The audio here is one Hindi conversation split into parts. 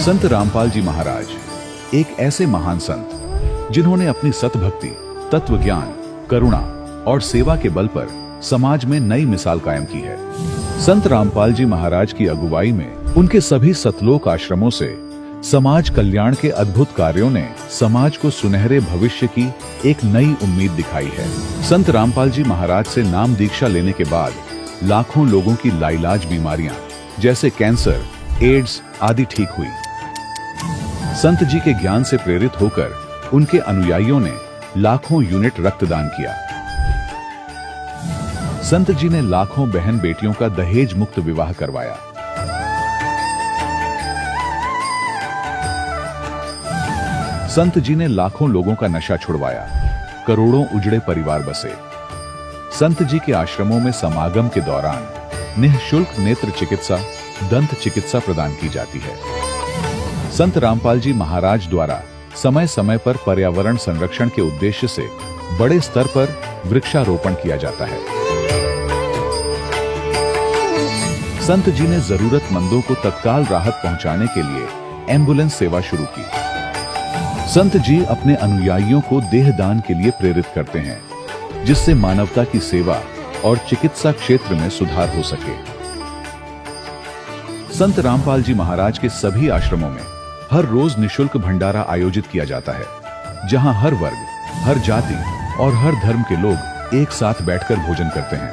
संत रामपाल जी महाराज एक ऐसे महान संत जिन्होंने अपनी सतभक्ति, तत्व ज्ञान, करुणा और सेवा के बल पर समाज में नई मिसाल कायम की है। संत रामपाल जी महाराज की अगुवाई में उनके सभी सतलोक आश्रमों से समाज कल्याण के अद्भुत कार्यों ने समाज को सुनहरे भविष्य की एक नई उम्मीद दिखाई है। संत रामपाल जी महाराज से नाम दीक्षा लेने के बाद लाखों लोगों की लाइलाज बीमारियां जैसे कैंसर, एड्स आदि ठीक हुई। संत जी के ज्ञान से प्रेरित होकर उनके अनुयायियों ने लाखों यूनिट रक्तदान किया। संत जी ने लाखों बहन बेटियों का दहेज मुक्त विवाह करवाया। संत जी ने लाखों लोगों का नशा छुड़वाया, करोड़ों उजड़े परिवार बसे। संत जी के आश्रमों में समागम के दौरान निःशुल्क नेत्र चिकित्सा, दंत चिकित्सा प्रदान की जाती है। संत रामपाल जी महाराज द्वारा समय समय पर पर्यावरण संरक्षण के उद्देश्य से बड़े स्तर पर वृक्षारोपण किया जाता है। संत जी ने जरूरतमंदों को तत्काल राहत पहुंचाने के लिए एम्बुलेंस सेवा शुरू की। संत जी अपने अनुयायियों को देहदान के लिए प्रेरित करते हैं, जिससे मानवता की सेवा और चिकित्सा क्षेत्र में सुधार हो सके। संत रामपाल जी महाराज के सभी आश्रमों में हर रोज निःशुल्क भंडारा आयोजित किया जाता है, जहां हर वर्ग, हर जाति और हर धर्म के लोग एक साथ बैठकर भोजन करते हैं।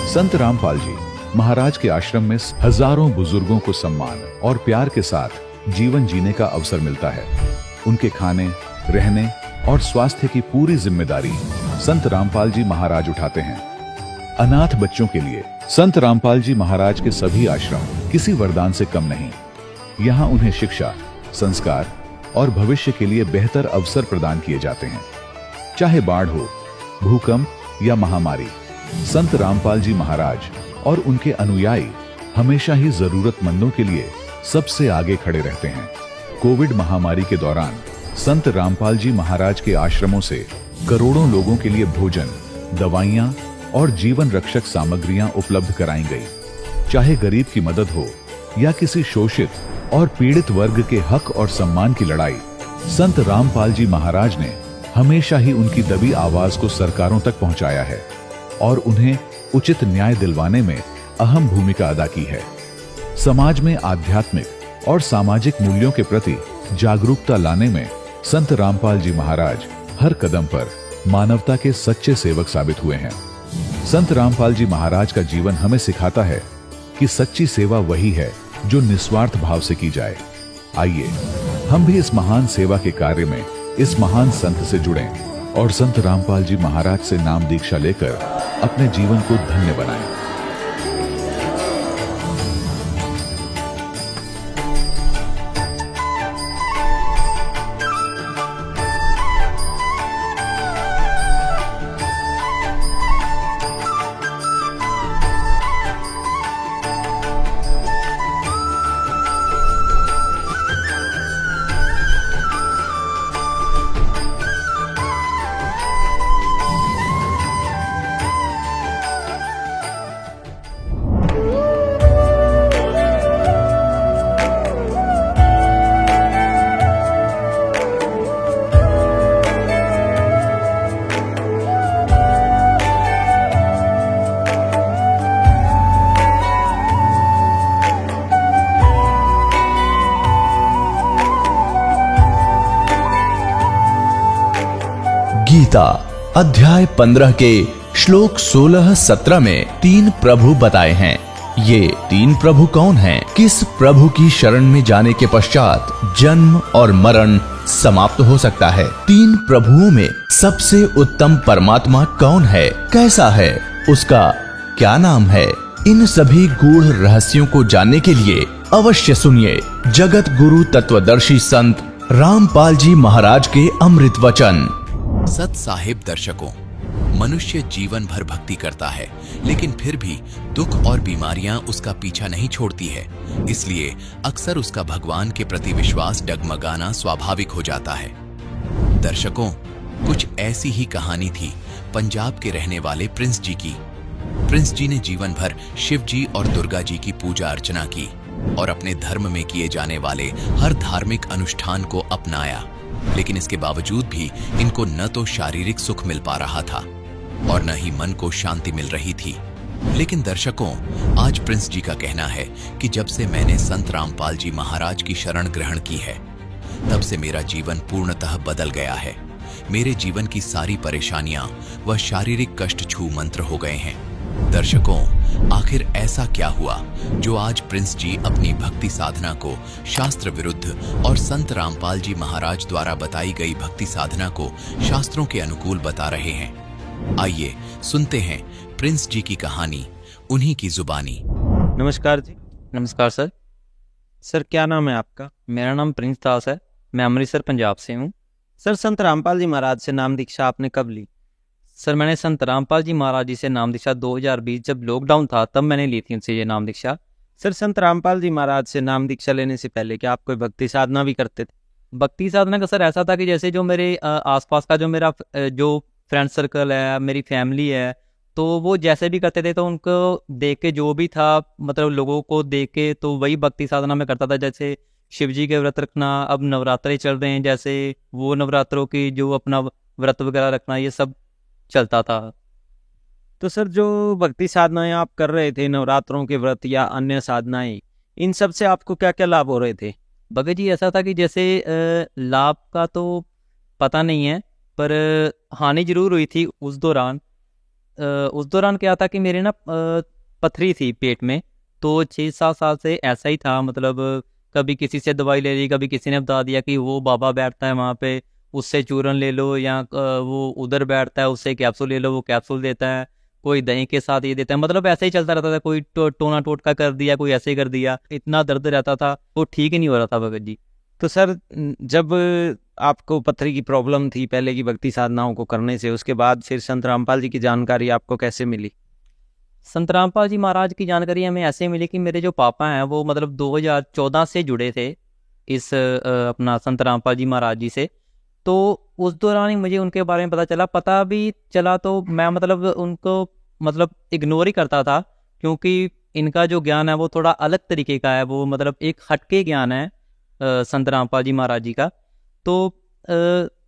संत रामपाल जी महाराज के आश्रम में हजारों बुजुर्गों को सम्मान और प्यार के साथ जीवन जीने का अवसर मिलता है। उनके खाने, रहने और स्वास्थ्य की पूरी जिम्मेदारी संत रामपाल जी महाराज उठाते हैं। अनाथ बच्चों के लिए संत रामपाल जी महाराज के सभी आश्रम किसी वरदान से कम नहीं। यहाँ उन्हें शिक्षा, संस्कार और भविष्य के लिए बेहतर अवसर प्रदान किए जाते हैं। चाहे बाढ़ हो, भूकंप या महामारी, संत रामपाल जी महाराज और उनके अनुयायी हमेशा ही जरूरतमंदों के लिए सबसे आगे खड़े रहते हैं। कोविड महामारी के दौरान संत रामपाल जी महाराज के आश्रमों से करोड़ों लोगों के लिए भोजन, दवाइयां और जीवन रक्षक सामग्रियां उपलब्ध कराई गई। चाहे गरीब की मदद हो या किसी शोषित और पीड़ित वर्ग के हक और सम्मान की लड़ाई, संत रामपाल जी महाराज ने हमेशा ही उनकी दबी आवाज को सरकारों तक पहुंचाया है और उन्हें उचित न्याय दिलवाने में अहम भूमिका अदा की है। समाज में आध्यात्मिक और सामाजिक मूल्यों के प्रति जागरूकता लाने में संत रामपाल जी महाराज हर कदम पर मानवता के सच्चे सेवक साबित हुए हैं। संत रामपाल जी महाराज का जीवन हमें सिखाता है कि सच्ची सेवा वही है जो निस्वार्थ भाव से की जाए। आइए हम भी इस महान सेवा के कार्य में इस महान संत से जुड़ें और संत रामपाल जी महाराज से नाम दीक्षा लेकर अपने जीवन को धन्य बनाएं। गीता अध्याय 15 के श्लोक 16-17 में 3 प्रभु बताए हैं। ये 3 प्रभु कौन हैं? किस प्रभु की शरण में जाने के पश्चात जन्म और मरण समाप्त हो सकता है? 3 प्रभुओं में सबसे उत्तम परमात्मा कौन है? कैसा है? उसका क्या नाम है? इन सभी गूढ़ रहस्यों को जानने के लिए अवश्य सुनिए जगत गुरु तत्वदर्शी संत रामपाल जी महाराज के अमृत वचन। सत साहिब दर्शकों, मनुष्य जीवन भर भक्ति करता है, लेकिन फिर भी दुख और बीमारियां उसका पीछा नहीं छोड़ती है। इसलिए अक्सर उसका भगवान के प्रति विश्वास डगमगाना स्वाभाविक हो जाता है। दर्शकों, कुछ ऐसी ही कहानी थी पंजाब के रहने वाले प्रिंस जी की। प्रिंस जी ने जीवन भर शिव जी और दुर्गा जी की पूजा अर्चना की और अपने धर्म में किए जाने वाले हर धार्मिक अनुष्ठान को अपनाया, लेकिन इसके बावजूद भी इनको न तो शारीरिक सुख मिल पा रहा था और न ही मन को शांति मिल रही थी। लेकिन दर्शकों, आज प्रिंस जी का कहना है कि जब से मैंने संत रामपाल जी महाराज की शरण ग्रहण की है, तब से मेरा जीवन पूर्णतः बदल गया है। मेरे जीवन की सारी परेशानियां व शारीरिक कष्ट छू मंत्र हो गए हैं। दर्शकों, आखिर ऐसा क्या हुआ जो आज प्रिंस जी अपनी भक्ति साधना को शास्त्र विरुद्ध और संत रामपाल जी महाराज द्वारा बताई गई भक्ति साधना को शास्त्रों के अनुकूल बता रहे हैं। आइए सुनते हैं प्रिंस जी की कहानी, उन्हीं की जुबानी। नमस्कार जी। नमस्कार सर। सर क्या नाम है आपका? मेरा नाम प्रिंस दास है। मैं अमृतसर पंजाब से हूँ। सर संत रामपाल जी महाराज से नाम दीक्षा आपने कब ली? सर मैंने संत रामपाल जी महाराज जी से नाम दीक्षा 2020 जब लॉकडाउन था तब मैंने ली थी उनसे ये नाम दीक्षा। सर संत रामपाल जी महाराज से नाम दीक्षा लेने से पहले क्या आप कोई भक्ति साधना भी करते थे? भक्ति साधना का सर ऐसा था कि जैसे जो मेरे आसपास का जो मेरा जो फ्रेंड सर्कल है, मेरी फैमिली है, तो वो जैसे भी करते थे तो उनको देख के जो भी था, मतलब लोगों को देख के तो वही भक्ति साधना में करता था। जैसे शिव जी के व्रत रखना, अब नवरात्रे चल रहे हैं, जैसे वो नवरात्रों की जो अपना व्रत वगैरह रखना, ये सब चलता था। तो सर जो भक्ति साधनाएं आप कर रहे थे, नवरात्रों के व्रत या अन्य साधनाएं, इन सब से आपको क्या क्या लाभ हो रहे थे? भगत जी ऐसा था कि जैसे लाभ का तो पता नहीं है, पर हानि जरूर हुई थी उस दौरान। उस दौरान क्या था कि मेरे ना पथरी थी पेट में, तो 6-7 साल से ऐसा ही था। मतलब कभी किसी से दवाई ले ली, कभी किसी ने बता दिया कि वो बाबा बैठता है वहाँ पे, उससे चूरन ले लो, या वो उधर बैठता है उससे कैप्सूल ले लो, वो कैप्सूल देता है, कोई दही के साथ ये देता है। मतलब ऐसे ही चलता रहता था। कोई टोना टोटका कर दिया, कोई ऐसे कर दिया। इतना दर्द रहता था, वो ठीक ही नहीं हो रहा था भगत जी। तो सर जब आपको पथरी की प्रॉब्लम थी पहले की भक्ति साधनाओं को करने से, उसके बाद फिर संत रामपाल जी की जानकारी आपको कैसे मिली? संत रामपाल जी महाराज की जानकारी हमें ऐसे मिली कि मेरे जो पापा हैं वो मतलब 2014 से जुड़े थे इस अपना संत रामपाल जी महाराज जी से। तो उस दौरान ही मुझे उनके बारे में पता भी चला, तो मैं मतलब उनको मतलब इग्नोर ही करता था, क्योंकि इनका जो ज्ञान है वो थोड़ा अलग तरीके का है। वो मतलब एक हटके ज्ञान है संत रामपाल जी महाराज जी का। तो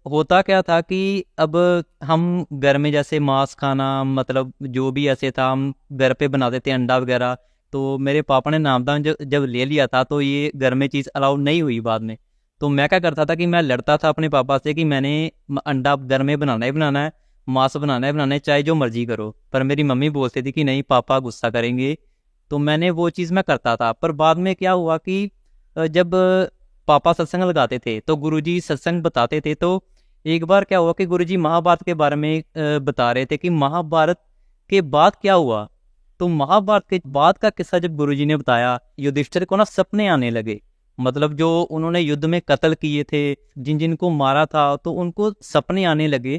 होता क्या था कि अब हम घर में जैसे मांस खाना, मतलब जो भी ऐसे था, हम घर पे बनाते थे अंडा वगैरह। तो मेरे पापा ने नामदान जब ले लिया था तो ये घर में चीज़ अलाउड नहीं हुई बाद में। तो मैं क्या करता था कि मैं लड़ता था अपने पापा से कि मैंने अंडा घर में बनाना ही बनाना है, मांस बनाना ही बनाना है, चाहे जो मर्जी करो। पर मेरी मम्मी बोलती थी कि नहीं पापा गुस्सा करेंगे। तो मैंने वो चीज़ मैं करता था। पर बाद में क्या हुआ कि जब पापा सत्संग लगाते थे तो गुरुजी सत्संग बताते थे। तो एक बार क्या हुआ कि गुरुजी महाभारत के बारे में बता रहे थे कि महाभारत के बाद क्या हुआ। तो महाभारत के बाद का किस्सा जब गुरुजी ने बताया, युधिष्ठिर को ना सपने आने लगे। मतलब जो उन्होंने युद्ध में कत्ल किए थे, जिन जिनको मारा था, तो उनको सपने आने लगे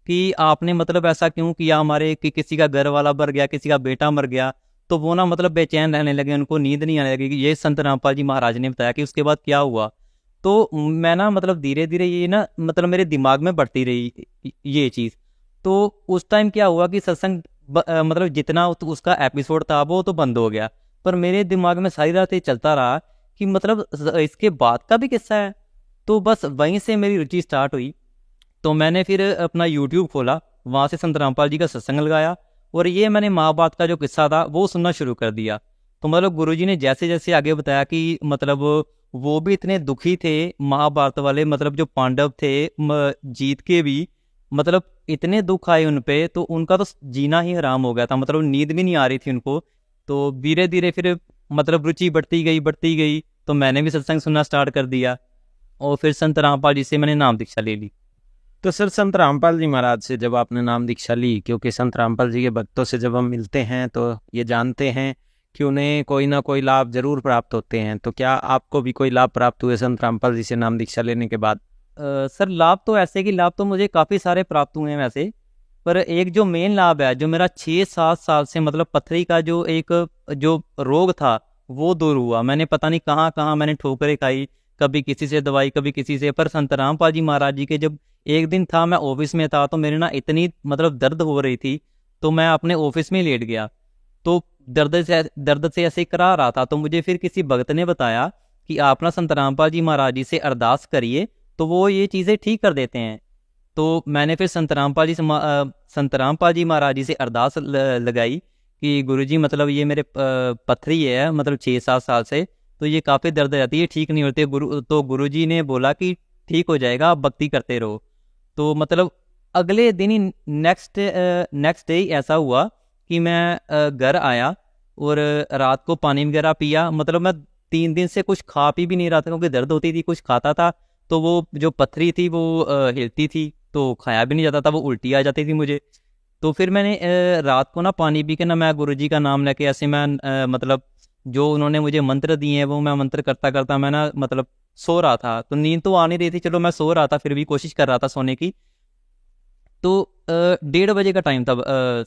कि आपने मतलब ऐसा क्यों किया हमारे, कि किसी का घर वाला मर गया, किसी का बेटा मर गया। तो वो ना मतलब बेचैन रहने लगे, उनको नींद नहीं आने लगी। ये संत रामपाल जी महाराज ने बताया कि उसके बाद क्या हुआ। तो मैं ना मतलब धीरे धीरे ये ना मतलब मेरे दिमाग में बढ़ती रही ये चीज़। तो उस टाइम क्या हुआ कि सत्संग मतलब जितना उसका एपिसोड था वो तो बंद हो गया, पर मेरे दिमाग में सारी रात ये चलता रहा कि मतलब इसके बाद का भी किस्सा है। तो बस वहीं से मेरी रुचि स्टार्ट हुई। तो मैंने फिर अपना यूट्यूब खोला, वहाँ से संत रामपाल जी का सत्संग लगाया, और ये मैंने महाभारत का जो किस्सा था वो सुनना शुरू कर दिया। तो मतलब गुरुजी ने जैसे जैसे आगे बताया कि मतलब वो भी इतने दुखी थे महाभारत वाले, मतलब जो पांडव थे जीत के भी मतलब इतने दुख आए उन पे, तो उनका तो जीना ही हराम हो गया था। मतलब नींद भी नहीं आ रही थी उनको। तो धीरे धीरे फिर मतलब रुचि बढ़ती गई। तो मैंने भी सत्संग सुनना स्टार्ट कर दिया, और फिर संत रामपाल जी से मैंने नाम दीक्षा ले ली। तो सर संत रामपाल जी महाराज से जब आपने नाम दीक्षा ली, क्योंकि संत रामपाल जी के भक्तों से जब हम मिलते हैं तो ये जानते हैं कि उन्हें कोई ना कोई लाभ जरूर प्राप्त होते हैं, तो क्या आपको भी कोई लाभ प्राप्त हुए संत रामपाल जी से नाम दीक्षा लेने के बाद? सर लाभ तो ऐसे कि लाभ तो मुझे काफ़ी सारे प्राप्त हुए हैं वैसे। पर एक जो मेन लाभ है, जो मेरा 6-7 साल से मतलब पथरी का जो एक जो रोग था वो दूर हुआ। मैंने पता नहीं कहाँ कहाँ मैंने ठोकरें खाई, कभी किसी से दवाई, कभी किसी से, पर संत रामपाल जी महाराज जी के जब एक दिन था, मैं ऑफिस में था, तो मेरे ना इतनी मतलब दर्द हो रही थी, तो मैं अपने ऑफिस में लेट गया। तो दर्द से ऐसे करा रहा था, तो मुझे फिर किसी भगत ने बताया कि आप ना संत रामपाल जी महाराज जी से अरदास करिए, तो वो ये चीज़ें ठीक कर देते हैं। तो मैंने फिर संत रामपाल जी महाराज जी से अरदास लगाई कि गुरुजी मतलब ये मेरे पथरी है मतलब 6-7 साल से, तो ये काफ़ी दर्द रहती है, ठीक नहीं होती। गुरुजी ने बोला कि ठीक हो जाएगा, आप भक्ति करते रहो। तो मतलब अगले दिन ही नेक्स्ट डे ऐसा हुआ कि मैं घर आया और रात को पानी वगैरह पिया। मतलब मैं 3 दिन से कुछ खा पी भी नहीं रहा था, क्योंकि दर्द होती थी। कुछ खाता था तो वो जो पथरी थी वो हिलती थी, तो खाया भी नहीं जाता था, वो उल्टी आ जाती थी मुझे। तो फिर मैंने रात को ना पानी पी के ना, मैं गुरुजी का नाम लेके ऐसे मैं मतलब जो उन्होंने मुझे मंत्र दिए हैं वो मैं मंत्र करता करता मैं ना मतलब सो रहा था। तो नींद तो आ नहीं रही थी, चलो मैं सो रहा था, फिर भी कोशिश कर रहा था सोने की। तो 1:30 बजे का टाइम था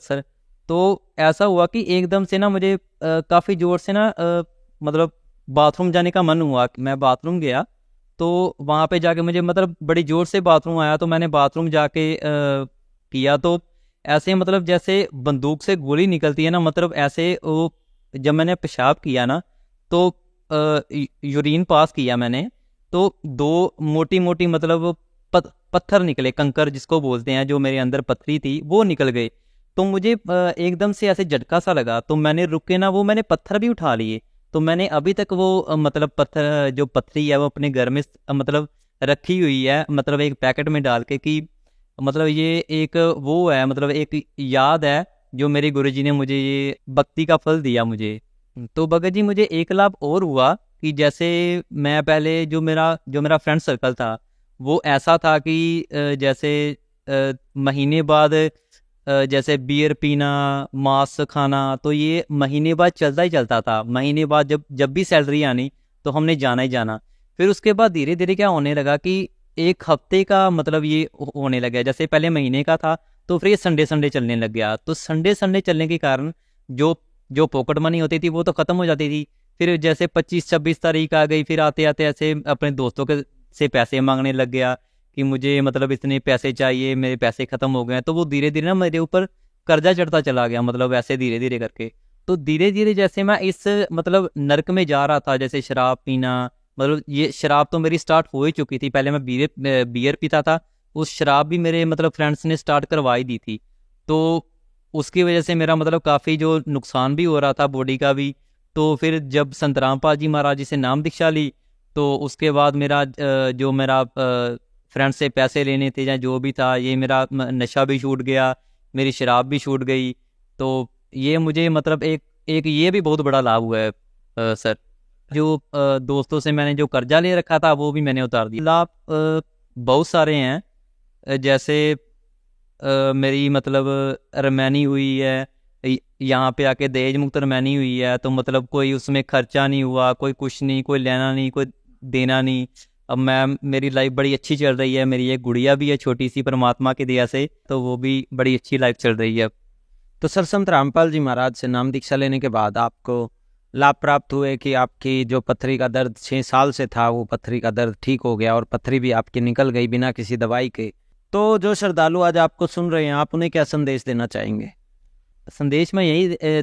सर। तो ऐसा हुआ कि एकदम से ना मुझे काफ़ी ज़ोर से ना मतलब बाथरूम जाने का मन हुआ। मैं बाथरूम गया, तो वहाँ पे जाके मुझे मतलब बड़ी ज़ोर से बाथरूम आया, तो मैंने बाथरूम जाके किया, तो ऐसे मतलब जैसे बंदूक से गोली निकलती है ना, मतलब ऐसे वो जब मैंने पेशाब किया ना, तो यूरिन पास किया मैंने, तो 2 मोटी मोटी मतलब पत्थर निकले, कंकर जिसको बोलते हैं, जो मेरे अंदर पथरी थी वो निकल गए। तो मुझे एकदम से ऐसे झटका सा लगा, तो मैंने रुक के ना वो मैंने पत्थर भी उठा लिए। तो मैंने अभी तक वो मतलब पत्थर जो पथरी है वो अपने घर में मतलब रखी हुई है, मतलब एक पैकेट में डाल के, कि मतलब ये एक वो है, मतलब एक याद है जो मेरे गुरुजी ने मुझे ये भक्ति का फल दिया मुझे। तो भगत जी मुझे एक लाभ और हुआ कि जैसे मैं पहले जो मेरा फ्रेंड सर्कल था वो ऐसा था कि जैसे महीने बाद जैसे बियर पीना, मांस खाना, तो ये महीने बाद चलता ही चलता था। महीने बाद जब भी सैलरी आनी तो हमने जाना ही जाना। फिर उसके बाद धीरे धीरे क्या होने लगा कि एक हफ्ते का मतलब ये होने लगा। जैसे पहले महीने का था, तो फिर ये संडे चलने लग गया। तो संडे चलने के कारण जो पॉकेट मनी होती थी वो तो ख़त्म हो जाती थी। फिर जैसे 25-26 तारीख आ गई, फिर आते आते ऐसे अपने दोस्तों के से पैसे मांगने लग गया कि मुझे मतलब इतने पैसे चाहिए, मेरे पैसे ख़त्म हो गए। तो वो धीरे धीरे ना मेरे ऊपर कर्जा चढ़ता चला गया, मतलब ऐसे धीरे धीरे करके। तो धीरे धीरे जैसे मैं इस मतलब नर्क में जा रहा था, जैसे शराब पीना, मतलब ये शराब तो मेरी स्टार्ट हो ही चुकी थी। पहले मैं बियर पीता था, उस शराब भी मेरे मतलब फ्रेंड्स ने स्टार्ट करवाई दी थी। तो उसकी वजह से मेरा मतलब काफ़ी जो नुकसान भी हो रहा था बॉडी का भी। तो फिर जब संत रामपाल जी महाराज जी से नाम दीक्षा ली, तो उसके बाद मेरा जो मेरा फ्रेंड से पैसे लेने थे या जो भी था, ये मेरा नशा भी छूट गया, मेरी शराब भी छूट गई। तो ये मुझे मतलब एक ये भी बहुत बड़ा लाभ हुआ है सर। जो दोस्तों से मैंने जो कर्जा ले रखा था वो भी मैंने उतार दिया। लाभ बहुत सारे हैं, जैसे मेरी मतलब रमैनी हुई है, यहाँ पे आके दहेज मुक्त रमैनी हुई है। तो मतलब कोई उसमें खर्चा नहीं हुआ, कोई कुछ नहीं, कोई लेना नहीं, कोई देना नहीं। अब मेरी लाइफ बड़ी अच्छी चल रही है। मेरी एक गुड़िया भी है छोटी सी, परमात्मा की दया से, तो वो भी बड़ी अच्छी लाइफ चल रही है। तो सर संत रामपाल जी महाराज से नाम दीक्षा लेने के बाद आपको लाभ प्राप्त हुए कि आपकी जो पथरी का दर्द 6 साल से था वो पथरी का दर्द ठीक हो गया और पथरी भी आपकी निकल गई बिना किसी दवाई के। तो जो श्रद्धालु आज आपको सुन रहे हैं, आप उन्हें क्या संदेश देना चाहेंगे? संदेश मैं यही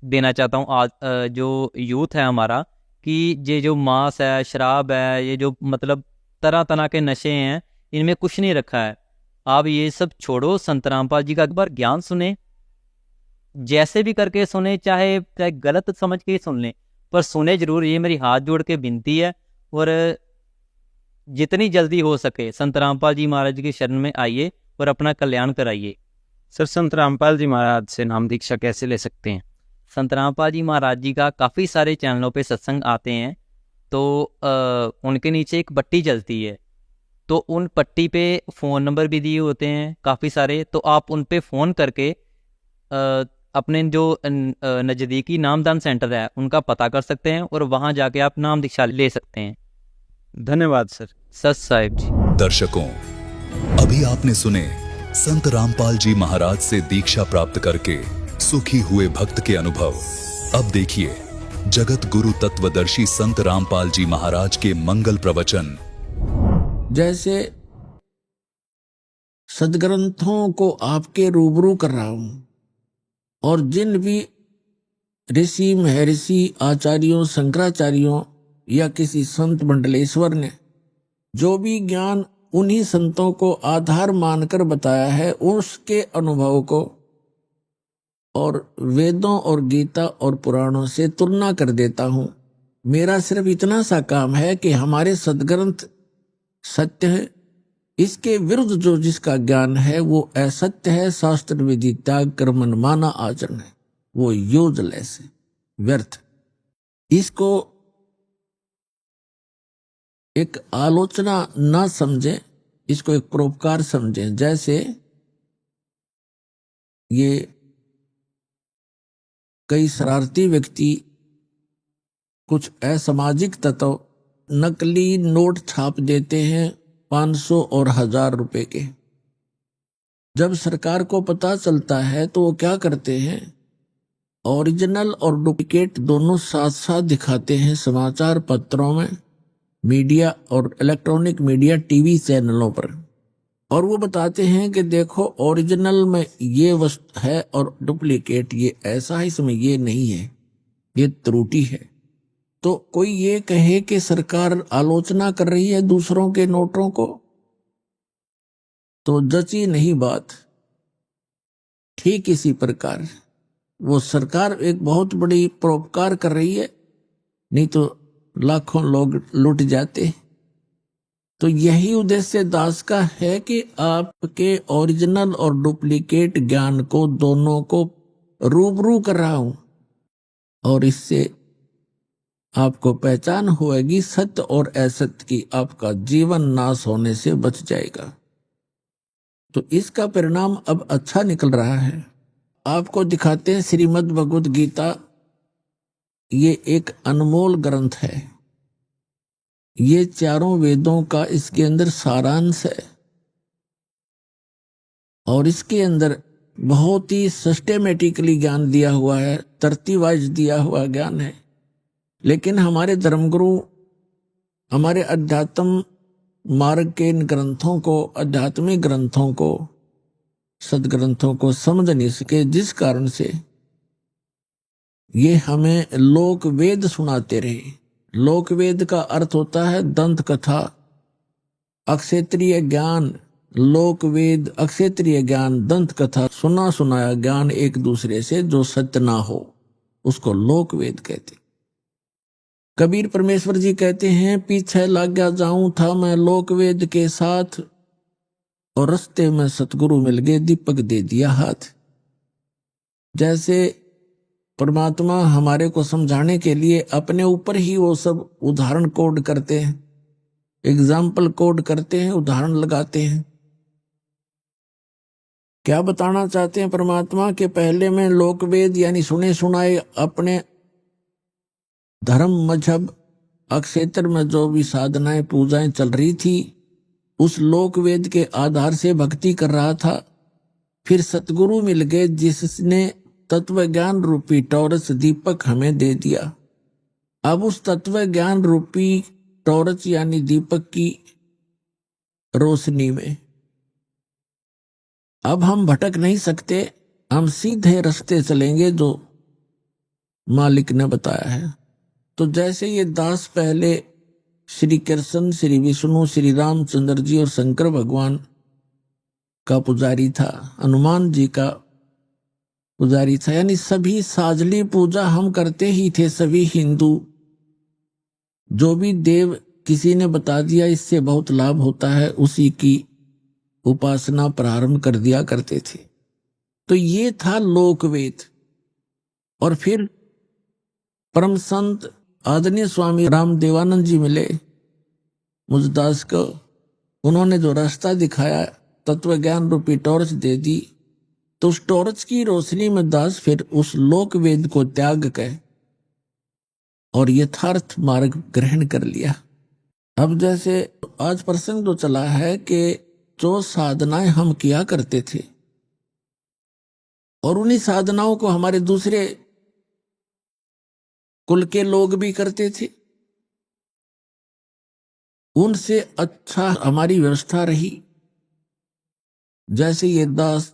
देना चाहता हूँ आज जो यूथ है हमारा, कि ये जो मांस है, शराब है, ये जो मतलब तरह तरह के नशे हैं, इनमें कुछ नहीं रखा है। आप ये सब छोड़ो, संत रामपाल जी का एक बार ज्ञान सुने, जैसे भी करके सुने, चाहे गलत समझ के सुन लें, पर सुने जरूर। ये मेरी हाथ जोड़ के विनती है। और जितनी जल्दी हो सके संत रामपाल जी महाराज की शरण में आइए और अपना कल्याण कराइए। सर संत रामपाल जी महाराज से नाम दीक्षा कैसे ले सकते हैं? संत रामपाल जी महाराज जी का काफ़ी सारे चैनलों पे सत्संग आते हैं। तो उनके नीचे एक पट्टी चलती है, तो उन पट्टी पे फ़ोन नंबर भी दिए होते हैं काफ़ी सारे। तो आप उन पे फ़ोन करके अपने जो नज़दीकी नामदान सेंटर है उनका पता कर सकते हैं और वहाँ जाके आप नाम दीक्षा ले सकते हैं। धन्यवाद सर। सत साहिब जी। दर्शकों, अभी आपने सुने संत रामपाल जी महाराज से दीक्षा प्राप्त करके सुखी हुए भक्त के अनुभव। अब देखिए जगत गुरु तत्वदर्शी संत रामपाल जी महाराज के मंगल प्रवचन। जैसे सदग्रंथों को आपके रूबरू कर रहा हूं, और जिन भी ऋषि महर्षि आचार्यों शंकराचार्यों या किसी संत मंडलेश्वर ने जो भी ज्ञान उन्हीं संतों को आधार मानकर बताया है, उसके अनुभव को और वेदों और गीता और पुराणों से तुलना कर देता हूं। मेरा सिर्फ इतना सा काम है कि हमारे सदग्रंथ सत्य है, इसके विरुद्ध जो जिसका ज्ञान है वो असत्य है, शास्त्र विधि त्याग कर मनमाना आचरण है, वो यूजलेस है, व्यर्थ। इसको एक आलोचना ना समझें, इसको एक परोपकार समझें। जैसे ये कई शरारती व्यक्ति, कुछ असामाजिक तत्व नकली नोट छाप देते हैं 500 और 1000 रुपए के। जब सरकार को पता चलता है तो वो क्या करते हैं, ओरिजिनल और डुप्लीकेट दोनों साथ साथ दिखाते हैं समाचार पत्रों में, मीडिया और इलेक्ट्रॉनिक मीडिया टीवी चैनलों पर, और वो बताते हैं कि देखो ओरिजिनल में ये वस्तु है और डुप्लीकेट ये ऐसा है, इसमें ये नहीं है, ये त्रुटि है। तो कोई ये कहे कि सरकार आलोचना कर रही है दूसरों के नोटों को, तो जची नहीं बात। ठीक इसी प्रकार वो सरकार एक बहुत बड़ी परोपकार कर रही है, नहीं तो लाखों लोग लुट जाते। तो यही उद्देश्य दास का है कि आपके ओरिजिनल और डुप्लीकेट ज्ञान को दोनों को रूबरू कर रहा हूं, और इससे आपको पहचान होएगी सत्य और असत्य की, आपका जीवन नाश होने से बच जाएगा। तो इसका परिणाम अब अच्छा निकल रहा है। आपको दिखाते हैं श्रीमद् भगवद गीता, ये एक अनमोल ग्रंथ है, ये चारों वेदों का इसके अंदर सारांश है, और इसके अंदर बहुत ही सिस्टेमेटिकली ज्ञान दिया हुआ है, तरतीब वाइज दिया हुआ ज्ञान है। लेकिन हमारे धर्मगुरु हमारे अध्यात्म मार्ग के इन ग्रंथों को, आध्यात्मिक ग्रंथों को, सदग्रंथों को समझ नहीं सके, जिस कारण से ये हमें लोक वेद सुनाते रहे। लोक वेद का अर्थ होता है दंत कथा, अक्षेत्रीय ज्ञान। लोक वेद अक्षेत्रीय ज्ञान, दंत कथा, सुना सुनाया ज्ञान एक दूसरे से जो सत्य ना हो, उसको लोक वेद कहते। कबीर परमेश्वर जी कहते हैं, पीछे लग गया जाऊं था मैं लोक वेद के साथ, और रास्ते में सतगुरु मिल गए, दीपक दे दिया हाथ। जैसे परमात्मा हमारे को समझाने के लिए अपने ऊपर ही वो सब उदाहरण कोड करते हैं, एग्जाम्पल कोड करते हैं, उदाहरण लगाते हैं। क्या बताना चाहते हैं परमात्मा के पहले में लोकवेद यानी सुने सुनाए अपने धर्म मजहब अक्षेत्र में जो भी साधनाएं पूजाएं चल रही थी, उस लोकवेद के आधार से भक्ति कर रहा था। फिर सतगुरु मिल गए जिसने तत्व ज्ञान रूपी टॉरच दीपक हमें दे दिया। अब उस तत्व ज्ञान रूपी टॉरच यानी दीपक की रोशनी में अब हम भटक नहीं सकते, हम सीधे रास्ते चलेंगे जो मालिक ने बताया है। तो जैसे ये दास पहले श्री कृष्ण, श्री विष्णु, श्री रामचंद्र जी और शंकर भगवान का पुजारी था, हनुमान जी का पुजारी था, यानी सभी साजली पूजा हम करते ही थे। सभी हिंदू जो भी देव किसी ने बता दिया इससे बहुत लाभ होता है, उसी की उपासना प्रारंभ कर दिया करते थे। तो ये था लोकवेद। और फिर परम संत आदरणीय स्वामी रामदेवानंद जी मिले मुझदास को, उन्होंने जो रास्ता दिखाया, तत्व ज्ञान रूपी टॉर्च दे दी। तो उस टॉर्च की रोशनी में दास फिर उस लोकवेद को त्याग कर और यथार्थ मार्ग ग्रहण कर लिया। अब जैसे आज प्रसंग जो चला है कि जो साधनाएं हम किया करते थे और उन्हीं साधनाओं को हमारे दूसरे कुल के लोग भी करते थे, उनसे अच्छा हमारी व्यवस्था रही। जैसे ये दास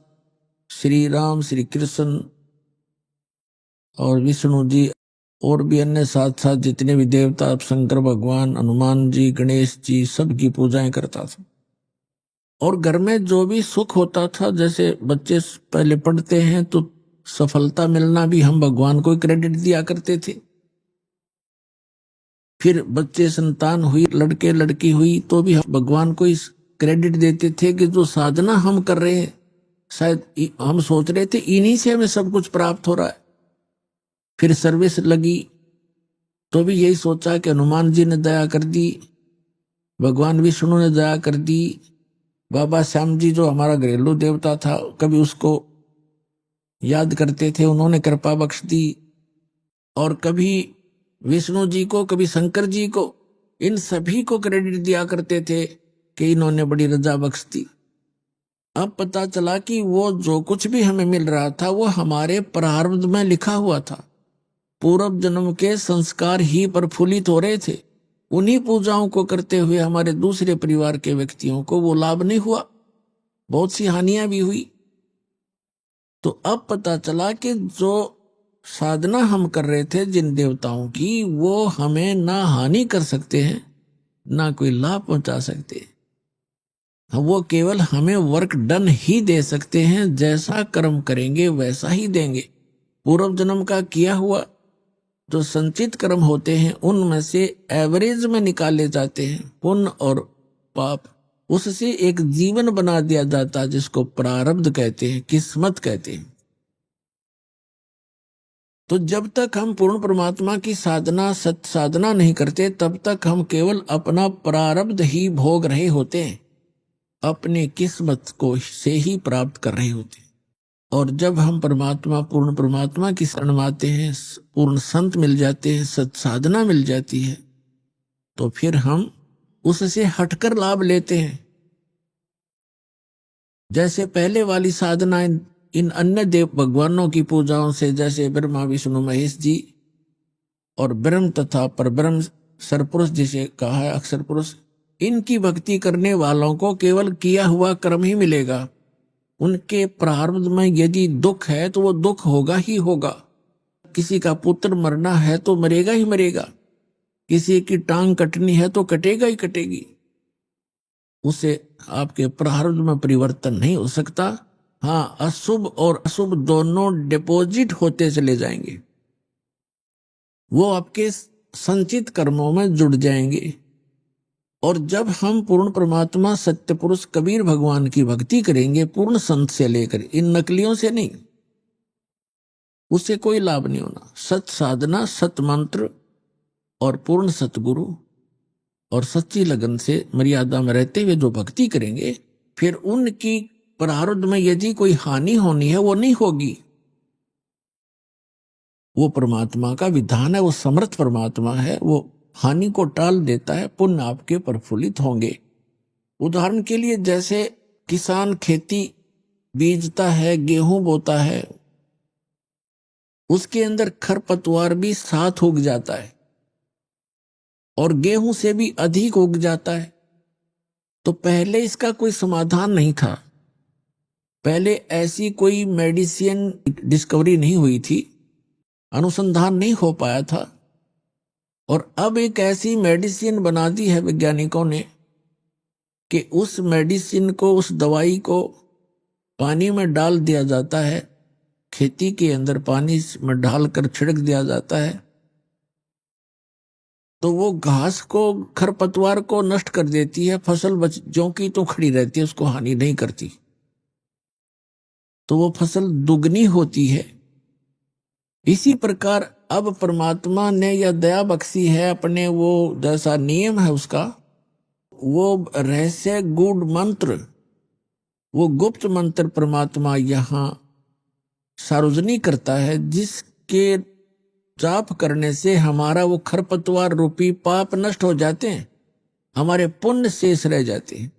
श्री राम, श्री कृष्ण और विष्णु जी और भी अन्य साथ साथ जितने भी देवता, शंकर भगवान, हनुमान जी, गणेश जी, सबकी पूजाएं करता था। और घर में जो भी सुख होता था, जैसे बच्चे पहले पढ़ते हैं तो सफलता मिलना भी हम भगवान को क्रेडिट दिया करते थे। फिर बच्चे संतान हुई, लड़के लड़की हुई, तो भी हम भगवान को इस क्रेडिट देते थे कि जो साधना हम कर रहे हैं, शायद हम सोच रहे थे इन्हीं से हमें सब कुछ प्राप्त हो रहा है। फिर सर्विस लगी तो भी यही सोचा कि हनुमान जी ने दया कर दी, भगवान विष्णु ने दया कर दी, बाबा श्याम जी जो हमारा घरेलू देवता था, कभी उसको याद करते थे, उन्होंने कृपा बख्श दी। और कभी विष्णु जी को, कभी शंकर जी को, इन सभी को क्रेडिट दिया करते थे कि इन्होंने बड़ी रजा बख्श दी। अब पता चला कि वो जो कुछ भी हमें मिल रहा था वो हमारे प्रारब्ध में लिखा हुआ था। पूर्व जन्म के संस्कार ही प्रफुल्लित हो रहे थे। उन्हीं पूजाओं को करते हुए हमारे दूसरे परिवार के व्यक्तियों को वो लाभ नहीं हुआ, बहुत सी हानियां भी हुई। तो अब पता चला कि जो साधना हम कर रहे थे जिन देवताओं की, वो हमें ना हानि कर सकते हैं ना कोई लाभ पहुंचा सकते। वो केवल हमें वर्क डन ही दे सकते हैं, जैसा कर्म करेंगे वैसा ही देंगे। पूर्व जन्म का किया हुआ जो संचित कर्म होते हैं उनमें से एवरेज में निकाले जाते हैं पुण्य और पाप, उससे एक जीवन बना दिया जाता है जिसको प्रारब्ध कहते हैं, किस्मत कहते हैं। तो जब तक हम पूर्ण परमात्मा की साधना, सत साधना नहीं करते, तब तक हम केवल अपना प्रारब्ध ही भोग रहे होते हैं, अपनी किस्मत को से ही प्राप्त कर रहे होते हैं। और जब हम परमात्मा, पूर्ण परमात्मा की शरण में आते हैं, पूर्ण संत मिल जाते हैं, सत साधना मिल जाती है, तो फिर हम उससे हटकर लाभ लेते हैं। जैसे पहले वाली साधनाएं इन अन्य देव भगवानों की पूजाओं से, जैसे ब्रह्मा विष्णु महेश जी और ब्रह्म तथा परब्रह्म सरपुरुष जिसे कहा है अक्षर पुरुष, इनकी भक्ति करने वालों को केवल किया हुआ कर्म ही मिलेगा। उनके प्रारब्ध में यदि दुख है तो वो दुख होगा ही होगा। किसी का पुत्र मरना है तो मरेगा ही मरेगा, किसी की टांग कटनी है तो कटेगा ही कटेगी। उसे आपके प्रारब्ध में परिवर्तन नहीं हो सकता। हाँ, अशुभ और अशुभ दोनों डिपॉजिट होते चले जाएंगे, वो आपके संचित कर्मों में जुड़ जाएंगे। और जब हम पूर्ण परमात्मा, सत्य पुरुष कबीर भगवान की भक्ति करेंगे, पूर्ण संत से लेकर, इन नकलियों से नहीं, उससे कोई लाभ नहीं होना। सत साधना, सत मंत्र और पूर्ण सतगुरु और सच्ची लगन से मर्यादा में रहते हुए जो भक्ति करेंगे, फिर उनकी प्रारब्ध में यदि कोई हानि होनी है वो नहीं होगी। वो परमात्मा का विधान है, वो समर्थ परमात्मा है, वो हानि को टाल देता है, पुण्य आपके प्रफुल्लित होंगे। उदाहरण के लिए जैसे किसान खेती बीजता है, गेहूं बोता है, उसके अंदर खरपतवार भी साथ उग जाता है और गेहूं से भी अधिक उग जाता है। तो पहले इसका कोई समाधान नहीं था, पहले ऐसी कोई मेडिसिन डिस्कवरी नहीं हुई थी, अनुसंधान नहीं हो पाया था। और अब एक ऐसी मेडिसिन बना दी है वैज्ञानिकों ने कि उस मेडिसिन को, उस दवाई को पानी में डाल दिया जाता है, खेती के अंदर पानी में डालकर छिड़क दिया जाता है, तो वो घास को, खरपतवार को नष्ट कर देती है, फसल ज्यों की तो खड़ी रहती है, उसको हानि नहीं करती, तो वो फसल दुगनी होती है। इसी प्रकार अब परमात्मा ने यह दया बख्शी है, अपने वो जैसा नियम है उसका, वो रहस्य गूढ़ मंत्र, वो गुप्त मंत्र परमात्मा यहाँ सार्वजनिक करता है, जिसके जाप करने से हमारा वो खरपतवार रूपी पाप नष्ट हो जाते हैं, हमारे पुण्य शेष रह जाते हैं।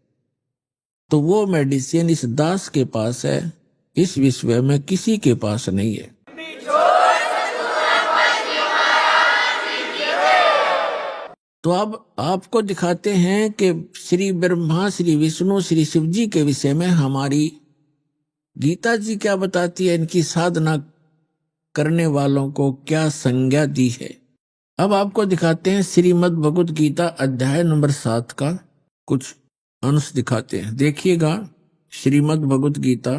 तो वो मेडिसिन इस दास के पास है, इस विश्व में किसी के पास नहीं है। तो अब आपको दिखाते हैं कि श्री ब्रह्मा, श्री विष्णु, श्री शिव जी के विषय में हमारी गीता जी क्या बताती है, इनकी साधना करने वालों को क्या संज्ञा दी है। अब आपको दिखाते हैं श्रीमद् भगवत गीता अध्याय नंबर 7 का कुछ अंश दिखाते हैं। देखिएगा, श्रीमद् भगवत गीता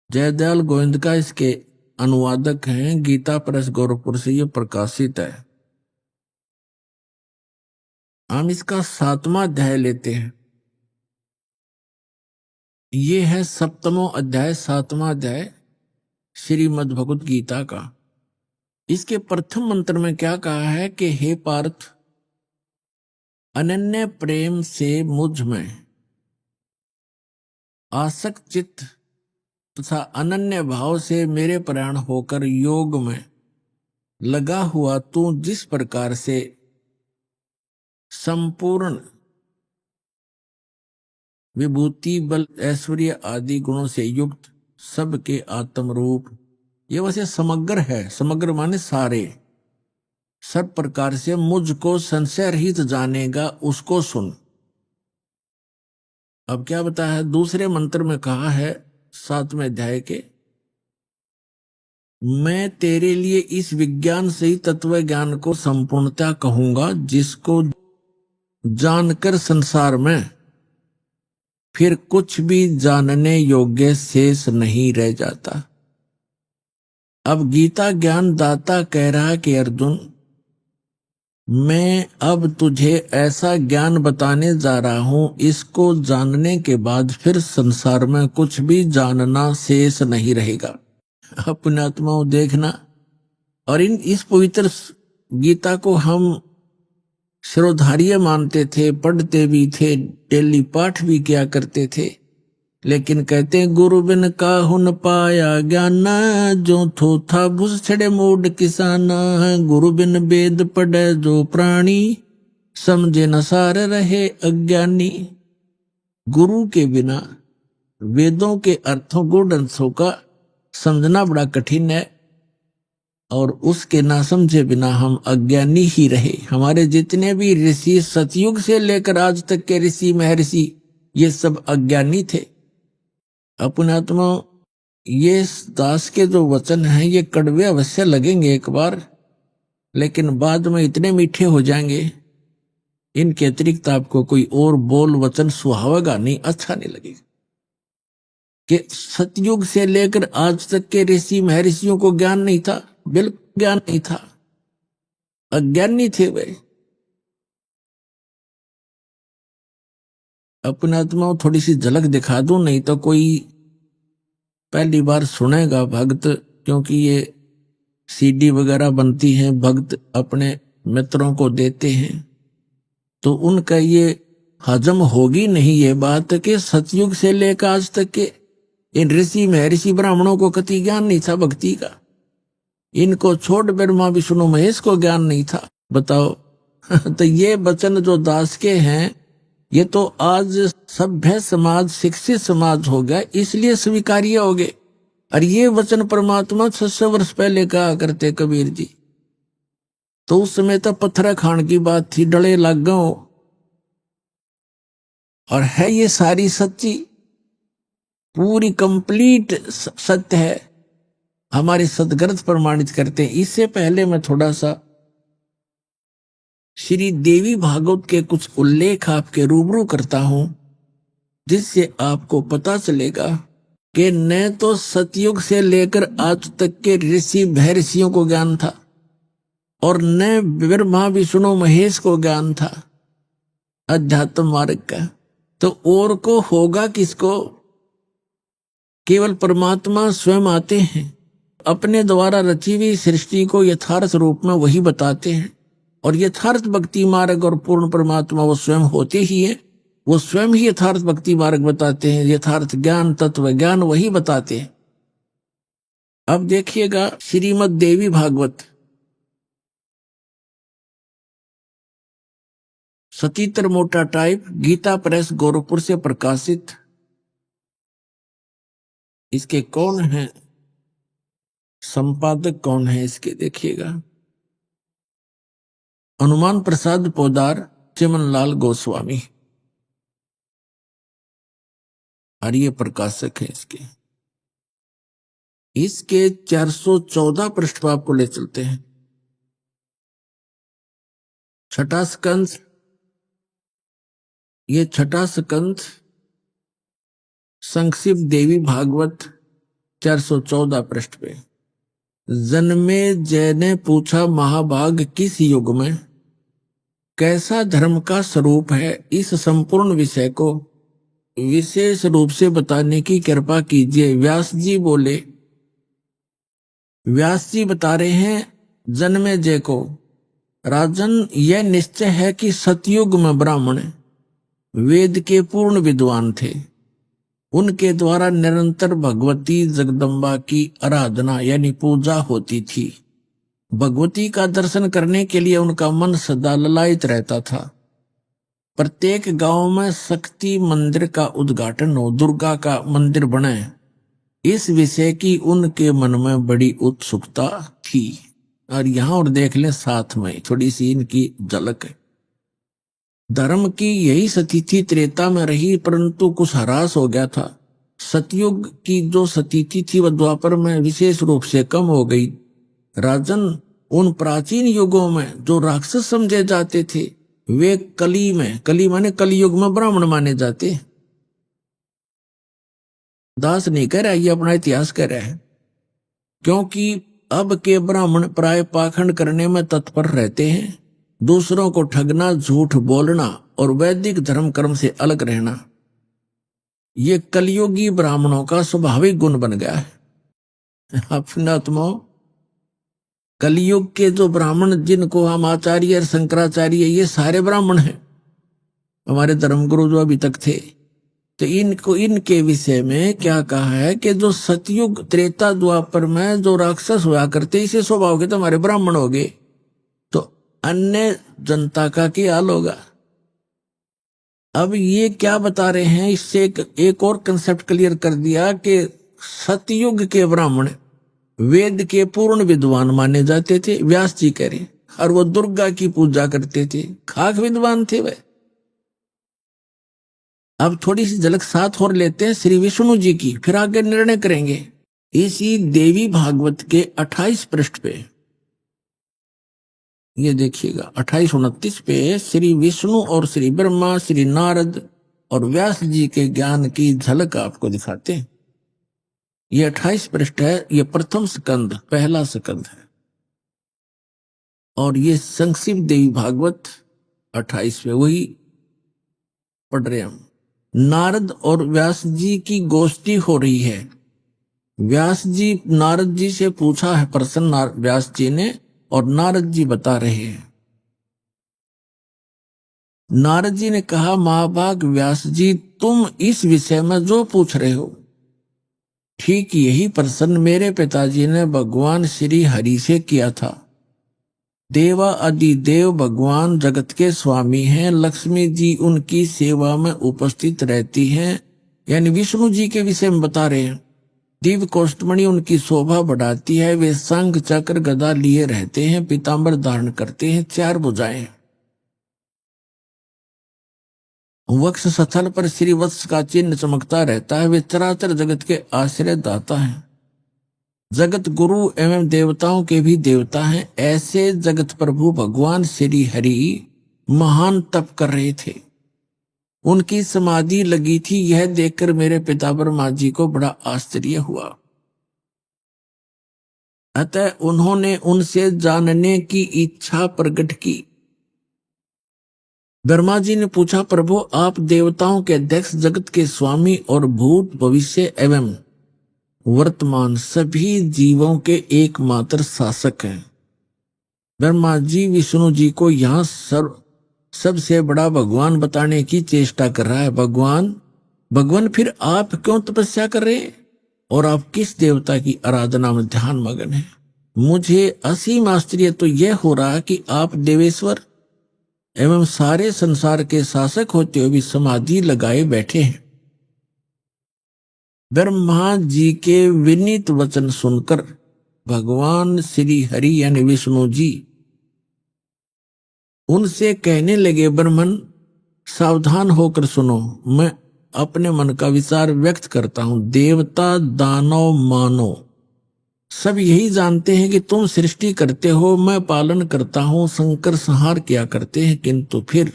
जयदयाल गोविंद का इसके अनुवादक हैं, गीता प्रेस गोरखपुर से ये प्रकाशित है। हम इसका 7वां अध्याय लेते हैं। ये है 7वां अध्याय, 7वां अध्याय श्रीमद् भगवत गीता का। इसके प्रथम मंत्र में क्या कहा है कि हे पार्थ, अनन्य प्रेम से मुझ में आसक्त चित्त तथा अनन्य भाव से मेरे प्राण होकर योग में लगा हुआ तू जिस प्रकार से संपूर्ण विभूति, बल, ऐश्वर्य आदि गुणों से युक्त सबके आत्म रूप, ये वैसे समग्र है, समग्र माने सारे, सब प्रकार से मुझको संशय रहित जानेगा, उसको सुन। अब क्या बताया है, दूसरे मंत्र में कहा है 7वें अध्याय के, मैं तेरे लिए इस विज्ञान से ही तत्व ज्ञान को संपूर्णता कहूंगा, जिसको जानकर संसार में फिर कुछ भी जानने योग्य शेष नहीं रह जाता। अब गीता ज्ञान दाता कह रहा कि अर्जुन, मैं अब तुझे ऐसा ज्ञान बताने जा रहा हूं, इसको जानने के बाद फिर संसार में कुछ भी जानना शेष नहीं रहेगा। अपने आत्माओं देखना। और इस पवित्र गीता को हम श्रोधार्य मानते थे, पढ़ते भी थे, डेली पाठ भी किया करते थे, लेकिन कहते हैं गुरु बिन काहू न पाया ज्ञान, जो थो था भुस छड़े मूड किसाना, गुरु बिन वेद पढ़े जो प्राणी, समझे न सार रहे अज्ञानी। गुरु के बिना वेदों के अर्थों, गूढ़ अर्थों का समझना बड़ा कठिन है, और उसके ना समझे बिना हम अज्ञानी ही रहे। हमारे जितने भी ऋषि, सतयुग से लेकर आज तक के ऋषि महर्षि, ये सब अज्ञानी थे। अपने आत्मा, ये दास के जो वचन हैं ये कड़वे अवश्य लगेंगे एक बार, लेकिन बाद में इतने मीठे हो जाएंगे, इनके अतिरिक्त आपको कोई और बोल वचन सुहावेगा नहीं, अच्छा नहीं लगेगा। कि सतयुग से लेकर आज तक के ऋषि महर्षियों को ज्ञान नहीं था, बिल्कुल ज्ञान नहीं था, अज्ञानी थे वे। अपने आत्मा थोड़ी सी झलक दिखा दूं, नहीं तो कोई पहली बार सुनेगा भक्त, क्योंकि ये सीडी वगैरह बनती हैं, भक्त अपने मित्रों को देते हैं, तो उनका ये हजम होगी नहीं ये बात कि सतयुग से लेकर आज तक के इन ऋषि महर्षि ब्राह्मणों को कति ज्ञान नहीं था भक्ति का। इनको छोड़ ब्रह्मा विष्णु महेश को ज्ञान नहीं था, बताओ। तो ये वचन जो दास के हैं, ये तो आज सभ्य समाज, शिक्षित समाज हो गया, इसलिए स्वीकार्य हो गए। और ये वचन परमात्मा 600 वर्ष पहले कहा करते कबीर जी, तो उस समय तो पत्थर खान की बात थी, डले लग गए। और है ये सारी सच्ची, पूरी कंप्लीट सत्य है, हमारे सदग्रंथ प्रमाणित करते हैं। इससे पहले मैं थोड़ा सा श्री देवी भागवत के कुछ उल्लेख आपके रूबरू करता हूं, जिससे आपको पता चलेगा कि न तो सतयुग से लेकर आज तक के ऋषि महर्षियों को ज्ञान था, और न ब्रह्मा विष्णु महेश को ज्ञान था अध्यात्म मार्ग का। तो और को होगा किसको? केवल परमात्मा स्वयं आते हैं, अपने द्वारा रची हुई सृष्टि को यथार्थ रूप में वही बताते हैं। और यथार्थ भक्ति मार्ग और पूर्ण परमात्मा वो स्वयं होते ही है, वो स्वयं ही यथार्थ भक्ति मार्ग बताते हैं, यथार्थ ज्ञान, तत्व ज्ञान वही बताते हैं। अब देखिएगा श्रीमद् देवी भागवत सतीतर मोटा टाइप, गीता प्रेस गोरखपुर से प्रकाशित। इसके कौन है संपादक, कौन है इसके देखिएगा, हनुमान प्रसाद पोदार, चिमनलाल गोस्वामी, और ये प्रकाशक है इसके। इसके 414 पृष्ठ पर आपको ले चलते हैं। छठा स्कंद, ये छठा स्कंद संक्षिप्त देवी भागवत 414 पृष्ठ पे। जन्मे जय ने पूछा महाभाग किस युग में कैसा धर्म का स्वरूप है, इस संपूर्ण विषय को विशेष रूप से बताने की कृपा कीजिए। व्यास जी बोले, व्यास जी बता रहे हैं जन्मे जय को, राजन यह निश्चय है कि सतयुग में ब्राह्मण वेद के पूर्ण विद्वान थे। उनके द्वारा निरंतर भगवती जगदम्बा की आराधना यानी पूजा होती थी। भगवती का दर्शन करने के लिए उनका मन सदा ललायित रहता था। प्रत्येक गांव में शक्ति मंदिर का उद्घाटन हो, दुर्गा का मंदिर बने, इस विषय की उनके मन में बड़ी उत्सुकता थी। और यहां और देख लें साथ में थोड़ी सी इनकी झलक है। धर्म की यही स्थिति त्रेता में रही, परंतु कुछ ह्रास हो गया था। सतयुग की जो स्थिति थी वह द्वापर में विशेष रूप से कम हो गई। राजन, उन प्राचीन युगों में जो राक्षस समझे जाते थे वे कली में, कली माने कलयुग में ब्राह्मण माने जाते। दास नहीं कह रहा, ये अपना इतिहास कह रहा है। क्योंकि अब के ब्राह्मण प्राय पाखंड करने में तत्पर रहते हैं, दूसरों को ठगना, झूठ बोलना और वैदिक धर्म कर्म से अलग रहना, ये कलयुगी ब्राह्मणों का स्वाभाविक गुण बन गया है। अपनात्मा कलयुग के जो ब्राह्मण जिनको हम आचार्य और शंकराचार्य, ये सारे ब्राह्मण हैं, हमारे धर्मगुरु जो अभी तक थे। तो इनको इनके विषय में क्या कहा है कि जो सतयुग त्रेता द्वापर में जो राक्षस हुआ करते इसे स्वभाव के तो हमारे ब्राह्मण हो गए, तो अन्य जनता का क्या हाल होगा। अब ये क्या बता रहे हैं, इससे एक और कंसेप्ट क्लियर कर दिया कि सतयुग के ब्राह्मण वेद के पूर्ण विद्वान माने जाते थे, व्यास जी कह रहे, और वो दुर्गा की पूजा करते थे, खाक विद्वान थे वे। अब थोड़ी सी झलक साथ और लेते हैं श्री विष्णु जी की, फिर आगे निर्णय करेंगे। इसी देवी भागवत के 28 पृष्ठ पे ये देखिएगा, 28-29 पे श्री विष्णु और श्री ब्रह्मा, श्री नारद और व्यास जी के ज्ञान की झलक आपको दिखाते हैं। ये 28 पृष्ठ है, ये प्रथम स्कंद, पहला स्कंद है, और ये संक्षिप्त देवी भागवत 28 पे वही पढ़ रहे हम। नारद और व्यास जी की गोष्ठी हो रही है। व्यास जी नारद जी से पूछा है प्रश्न व्यास जी ने, और नारद जी बता रहे हैं। नारद जी ने कहा, महाभाग व्यास जी, तुम इस विषय में जो पूछ रहे हो ठीक यही प्रश्न मेरे पिताजी ने भगवान श्री हरि से किया था। देवा अधिदेव भगवान जगत के स्वामी हैं, लक्ष्मी जी उनकी सेवा में उपस्थित रहती हैं, यानी विष्णु जी के विषय में बता रहे हैं। दिव्य कोष्ठमणि उनकी शोभा बढ़ाती है, वे शंख चक्र गदा लिए रहते हैं, पीतांबर धारण करते हैं, 4 भुजाएं, वक्ष स्थल पर श्री वत्स का चिन्ह चमकता रहता है, वे चराचर जगत के आश्रय दाता हैं, जगत गुरु एवं देवताओं के भी देवता हैं। ऐसे जगत प्रभु भगवान श्री हरि महान तप कर रहे थे, उनकी समाधि लगी थी। यह देखकर मेरे पिता ब्रह्मा जी को बड़ा आश्चर्य हुआ, अतः उन्होंने उनसे जानने की इच्छा प्रकट की। ब्रह्मा जी ने पूछा, प्रभु आप देवताओं के अध्यक्ष, जगत के स्वामी और भूत भविष्य एवं वर्तमान सभी जीवों के एकमात्र शासक हैं। ब्रह्मा जी विष्णु जी को यहाँ सबसे बड़ा भगवान बताने की चेष्टा कर रहा है। भगवान फिर आप क्यों तपस्या कर रहे हैं और आप किस देवता की आराधना में ध्यान मगन हैं? मुझे असीम आश्चर्य तो यह हो रहा है कि आप देवेश्वर एवं सारे संसार के शासक होते हुए भी समाधि लगाए बैठे हैं। ब्रह्मा जी के विनीत वचन सुनकर भगवान श्री हरि यानी विष्णु जी उनसे कहने लगे, ब्रह्मन सावधान होकर सुनो, मैं अपने मन का विचार व्यक्त करता हूं। देवता, दानव, मानव सब यही जानते हैं कि तुम सृष्टि करते हो, मैं पालन करता हूं, शंकर संहार किया करते हैं, किंतु फिर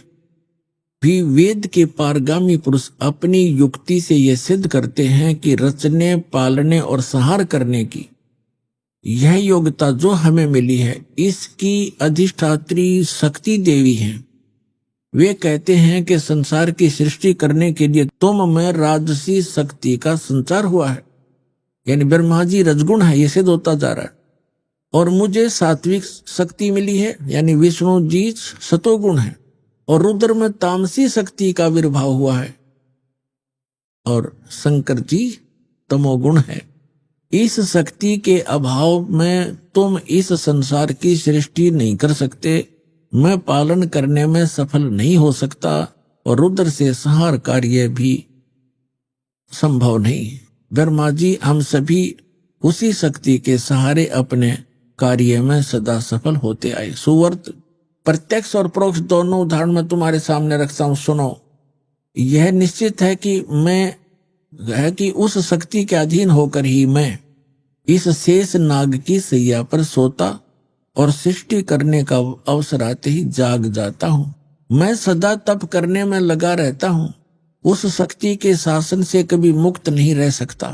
भी वेद के पारगामी पुरुष अपनी युक्ति से यह सिद्ध करते हैं कि रचने, पालने और संहार करने की यह योग्यता जो हमें मिली है, इसकी अधिष्ठात्री शक्ति देवी है। वे कहते हैं कि संसार की सृष्टि करने के लिए तुम में राजसी शक्ति का संचार हुआ है, यानी ब्रह्मा जी रजगुण है, ये सिद्ध होता जा रहा है, और मुझे सात्विक शक्ति मिली है, यानी विष्णु जी सतोगुण है, और रुद्र में तामसी शक्ति का आविर्भाव हुआ है, और शंकर जी तमोगुण है। इस शक्ति के अभाव में तुम इस संसार की सृष्टि नहीं कर सकते, मैं पालन करने में सफल नहीं हो सकता, और रुद्र से संहार कार्य भी संभव नहीं। ब्रह्मा जी हम सभी उसी शक्ति के सहारे अपने कार्य में सदा सफल होते आए। सुवर्त प्रत्यक्ष और परोक्ष दोनों उदाहरण मैं तुम्हारे सामने रखता हूं, सुनो। यह निश्चित है कि उस शक्ति के अधीन होकर ही मैं इस शेष नाग की सैया पर सोता और सृष्टि करने का अवसर आते ही जाग जाता हूं। मैं सदा तप करने में लगा रहता हूं, उस शक्ति के शासन से कभी मुक्त नहीं रह सकता।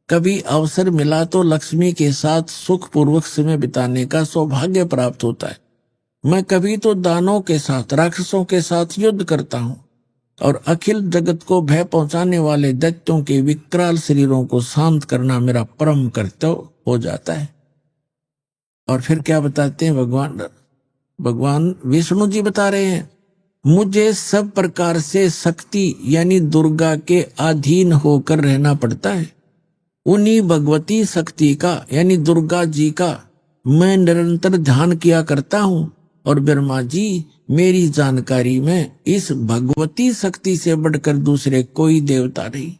कभी अवसर मिला तो लक्ष्मी के साथ सुखपूर्वक समय बिताने का सौभाग्य प्राप्त होता है। मैं कभी तो दानों के साथ, राक्षसों के साथ युद्ध करता हूं, और अखिल जगत को भय पहुंचाने वाले दैत्यों के विकराल शरीरों को शांत करना मेरा परम कर्तव्य हो जाता है। और फिर क्या बताते हैं भगवान विष्णु जी बता रहे हैं, मुझे सब प्रकार से शक्ति यानी दुर्गा के अधीन होकर रहना पड़ता है। उन्हीं भगवती शक्ति का यानी दुर्गा जी का मैं निरंतर ध्यान किया करता हूं, और ब्रह्मा जी मेरी जानकारी में इस भगवती शक्ति से बढ़कर दूसरे कोई देवता नहीं,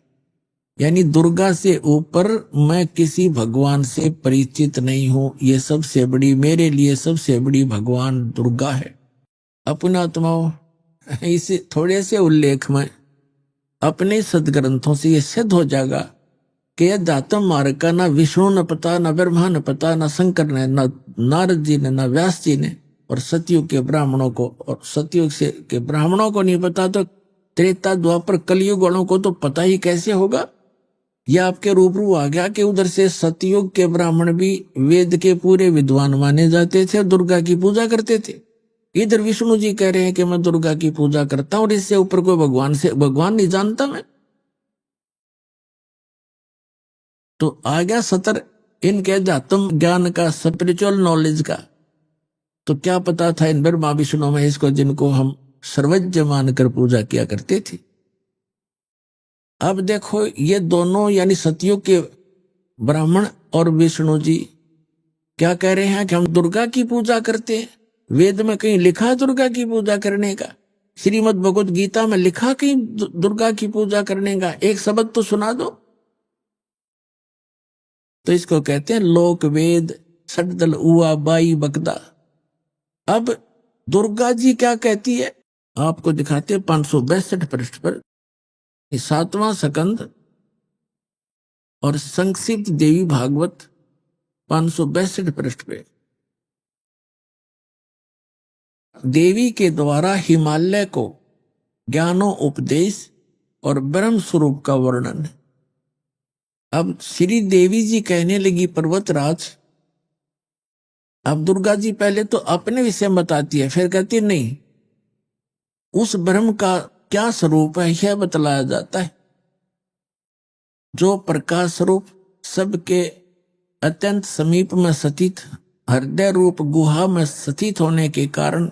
यानी दुर्गा से ऊपर मैं किसी भगवान से परिचित नहीं हूं। ये सबसे बड़ी, मेरे लिए सबसे बड़ी भगवान दुर्गा है। अपनात्माओं, इस थोड़े से उल्लेख में अपने सदग्रंथों से यह सिद्ध हो जाएगा कि यह दातम मार्ग का न विष्णु न पता, न ब्रह्मा न पता, न शंकर ने, न नारद जी ने, न व्यास जी ने, और सतयुग के ब्राह्मणों को, और सतयुग से के ब्राह्मणों को नहीं पता तो त्रेता द्वापर कलयुग वालों को तो पता ही कैसे होगा। यह आपके रूबरू आ गया कि उधर से सतयुग के ब्राह्मण भी वेद के पूरे विद्वान माने जाते थे, दुर्गा की पूजा करते थे। इधर विष्णु जी कह रहे हैं कि मैं दुर्गा की पूजा करता हूं, और इससे ऊपर कोई भगवान नहीं जानता मैं। तो आ गया सतर इनके अध्यात्म ज्ञान का, स्पिरिचुअल नॉलेज का। तो क्या पता था इन ब्रह्मा विष्णु महेश को, जिनको हम सर्वज्ञ मानकर पूजा किया करते थे। अब देखो ये दोनों यानी सतयुग के ब्राह्मण और विष्णु जी क्या कह रहे हैं कि हम दुर्गा की पूजा करते हैं। वेद में कहीं लिखा है दुर्गा की पूजा करने का? श्रीमद् भगवत गीता में लिखा कहीं दुर्गा की पूजा करने का? एक शब्द तो सुना दो। तो इसको कहते हैं लोक वेद सटदल उआ बाई बकदा। अब दुर्गा जी क्या कहती है आपको दिखाते हैं 562 पृष्ठ पर, 7वां स्कंद और संक्षिप्त देवी भागवत 562 पृष्ठ पे। देवी के द्वारा हिमालय को ज्ञानो उपदेश और ब्रह्म स्वरूप का वर्णन। अब श्री देवी जी कहने लगी पर्वतराज, अब दुर्गा जी पहले तो अपने विषय में बताती है, फिर कहती है नहीं, उस ब्रह्म का क्या स्वरूप है यह बतलाया जाता है, जो प्रकाश स्वरूप सबके अत्यंत समीप में स्थित हृदय रूप गुहा में स्थित होने के कारण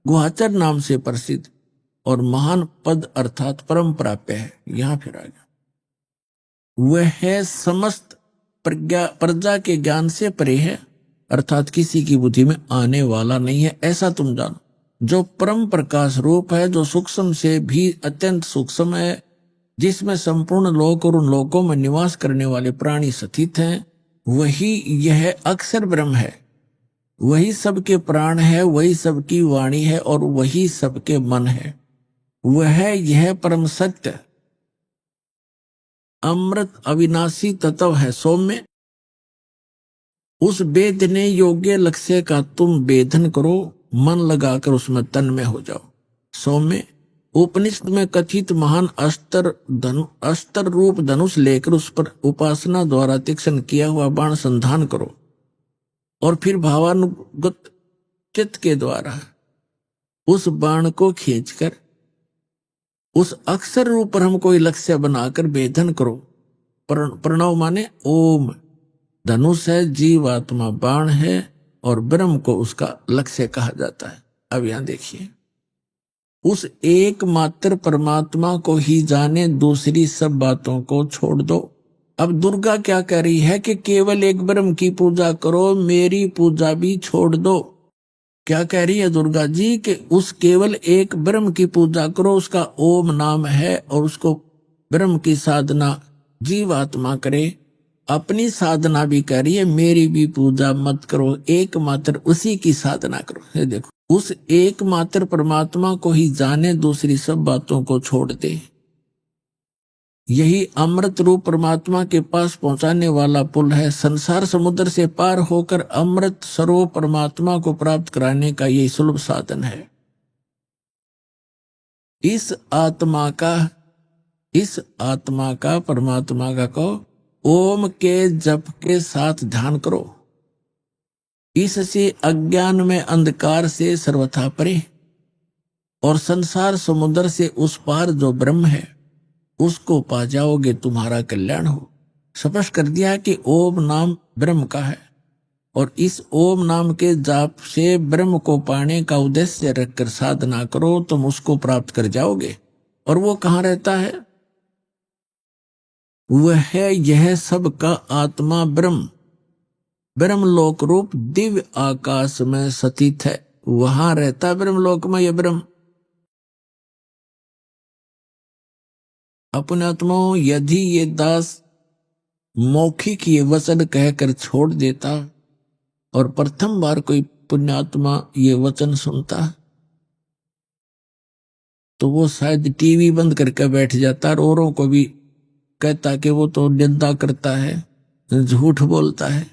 गुहाचर नाम से प्रसिद्ध और महान पद अर्थात परम प्राप्य है। यहां फिर आ गया, वह है समस्त प्रजा के ज्ञान से परे है, अर्थात किसी की बुद्धि में आने वाला नहीं है, ऐसा तुम जानो। जो परम प्रकाश रूप है, जो सूक्ष्म से भी अत्यंत सूक्ष्म है, जिसमें संपूर्ण लोक और उन लोकों में निवास करने वाले प्राणी स्थित हैं, वही यह अक्षर ब्रह्म है। वही सबके प्राण है, वही सबकी वाणी है और वही सबके मन है। वह यह परम सत्य अमृत अविनाशी तत्व है। सौम्य, उस वेदने योग्य लक्ष्य का तुम वेदन करो, मन लगाकर उसमें तन्मय हो जाओ। सौम्य, उपनिषद में कथित महान अस्त्र रूप धनुष लेकर उस पर उपासना द्वारा तीक्ष्ण किया हुआ बाण संधान करो और फिर भावानुगत चित्त के द्वारा उस बाण को खींचकर उस अक्षर रूप पर हम कोई लक्ष्य बनाकर वेदन करो। प्रणव माने ओम, धनुष है, जीवात्मा बाण है और ब्रह्म को उसका लक्ष्य कहा जाता है। अब यहां देखिए, उस एकमात्र परमात्मा को ही जाने, दूसरी सब बातों को छोड़ दो। अब दुर्गा क्या कह रही है कि केवल एक ब्रह्म की पूजा करो, मेरी पूजा भी छोड़ दो। क्या कह रही है दुर्गा जी कि उस केवल एक ब्रह्म की पूजा करो, उसका ओम नाम है और उसको ब्रह्म की साधना जीवात्मा करे। अपनी साधना भी कह रही है, मेरी भी पूजा मत करो, एकमात्र उसी की साधना करो। ये देखो, उस एकमात्र परमात्मा को ही जाने, दूसरी सब बातों को छोड़ दे। यही अमृत रूप परमात्मा के पास पहुंचाने वाला पुल है। संसार समुद्र से पार होकर अमृत स्वरूप परमात्मा को प्राप्त कराने का यही सुलभ साधन है। इस आत्मा का परमात्मा का को ओम के जप के साथ ध्यान करो। इससे अज्ञान में अंधकार से सर्वथा परे और संसार समुद्र से उस पार जो ब्रह्म है उसको पा जाओगे, तुम्हारा कल्याण हो। स्पष्ट कर दिया कि ओम नाम ब्रह्म का है और इस ओम नाम के जाप से ब्रह्म को पाने का उद्देश्य रखकर साधना करो, तुम उसको प्राप्त कर जाओगे। और वो कहाँ रहता है? वह है यह सबका आत्मा ब्रह्म, ब्रह्मलोक रूप दिव्य आकाश में स्थित है। वहां रहता ब्रह्मलोक में यह ब्रह्म। अपने आत्माओं, यदि ये दास मौखिक ये वचन कहकर छोड़ देता और प्रथम बार कोई पुण्यात्मा ये वचन सुनता तो वो शायद टीवी बंद करके बैठ जाता और औरों को भी कहता कि वो तो निंदा करता है, झूठ बोलता है।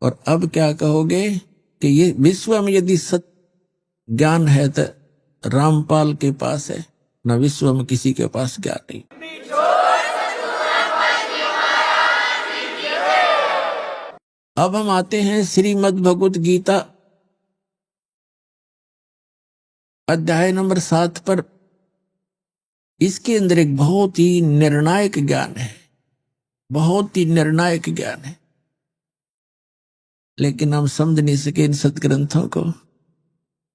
और अब क्या कहोगे कि ये विश्व में यदि सत्य ज्ञान है तो रामपाल के पास है, न विश्व में किसी के पास ज्ञान नहीं। अब हम आते हैं श्रीमद् भगवत गीता अध्याय नंबर 7 पर। इसके अंदर एक बहुत ही निर्णायक ज्ञान है, बहुत ही निर्णायक ज्ञान है, लेकिन हम समझ नहीं सके इन सत्ग्रंथों को,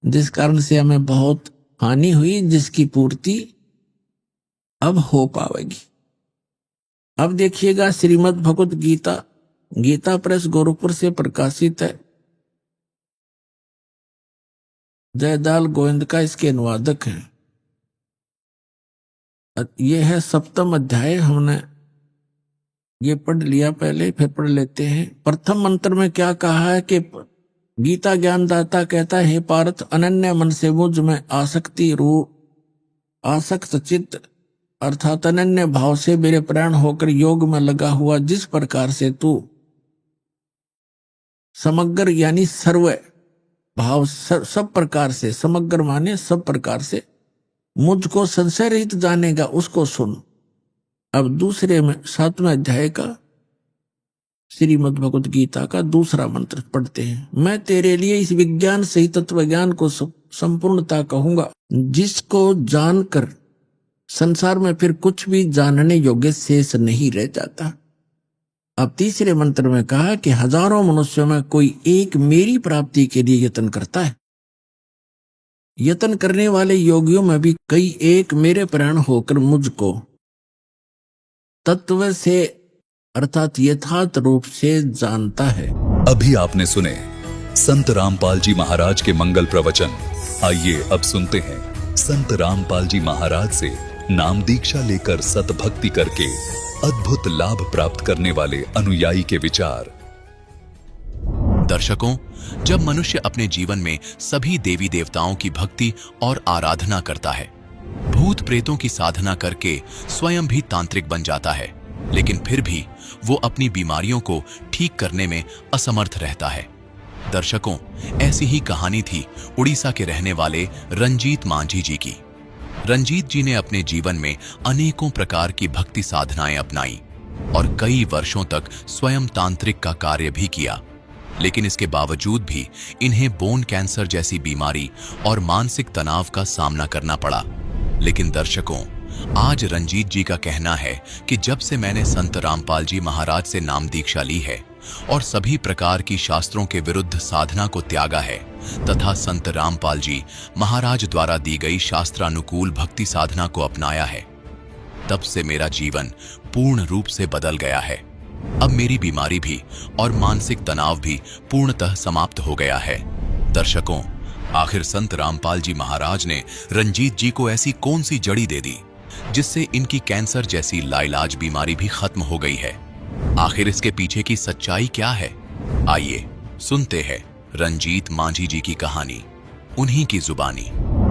जिस कारण से हमें बहुत हानि हुई, जिसकी पूर्ति अब हो पाएगी। अब देखिएगा, श्रीमद् भगवत गीता, गीता प्रेस गोरखपुर से प्रकाशित है। जयदाल गोविंद का इसके अनुवादक हैं। यह है 7वां अध्याय। हमने ये पढ़ लिया पहले, फिर पढ़ लेते हैं। प्रथम मंत्र में क्या कहा है कि गीता ज्ञानदाता कहता है, हे पार्थ, अनन्य मन से मुझ में आसक्ति रूप आसक्त चित्त अर्थात अनन्य भाव से मेरे प्राण होकर योग में लगा हुआ, जिस प्रकार से तू समग्र यानी सर्व भाव सब प्रकार से, समग्र माने सब प्रकार से मुझको संशय रहित जानेगा, उसको सुन। अब दूसरे में 7वें अध्याय का श्रीमद् भगवत गीता का दूसरा मंत्र पढ़ते हैं। मैं तेरे लिए इस विज्ञान सहित तत्व ज्ञान को संपूर्णता कहूंगा, जिसको जानकर संसार में फिर कुछ भी जानने योग्य शेष नहीं रह जाता। अब तीसरे मंत्र में कहा कि हजारों मनुष्यों में कोई एक मेरी प्राप्ति के लिए यत्न करता है। यत्न करने वाले योगियों में भी कई एक मेरे प्राण होकर मुझको तत्व से अर्थात यथार्थ रूप से जानता है। अभी आपने सुने संत रामपाल जी महाराज के मंगल प्रवचन। आइए अब सुनते हैं संत रामपाल जी महाराज से नाम दीक्षा लेकर सतभक्ति करके अद्भुत लाभ प्राप्त करने वाले अनुयायी के विचार। दर्शकों, जब मनुष्य अपने जीवन में सभी देवी देवताओं की भक्ति और आराधना करता है, भूत प्रेतों की साधना करके स्वयं भी तांत्रिक बन जाता है, लेकिन फिर भी वो अपनी बीमारियों को ठीक करने में असमर्थ रहता है। दर्शकों, ऐसी ही कहानी थी उड़ीसा के रहने वाले रंजीत मांझी जी की। रंजीत जी ने अपने जीवन में अनेकों प्रकार की भक्ति साधनाएं अपनाई और कई वर्षों तक स्वयं तांत्रिक का कार्य भी किया, लेकिन इसके बावजूद भी इन्हें बोन कैंसर जैसी बीमारी और मानसिक तनाव का सामना करना पड़ा। लेकिन दर्शकों, आज रंजीत जी का कहना है कि जब से मैंने संत रामपाल जी महाराज से नाम दीक्षा ली है और सभी प्रकार की शास्त्रों के विरुद्ध साधना को त्यागा है तथा संत रामपाल जी महाराज द्वारा दी गई शास्त्रानुकूल भक्ति साधना को अपनाया है, तब से मेरा जीवन पूर्ण रूप से बदल गया है। अब मेरी बीमारी भी और मानसिक तनाव भी पूर्णतः समाप्त हो गया है। दर्शकों, आखिर संत रामपाल जी महाराज ने रंजीत जी को ऐसी कौन सी जड़ी दे दी जिससे इनकी कैंसर जैसी लाइलाज बीमारी भी खत्म हो गई है? आखिर इसके पीछे की सच्चाई क्या है? आइए सुनते हैं रंजीत मांझी जी की कहानी, उन्हीं की जुबानी।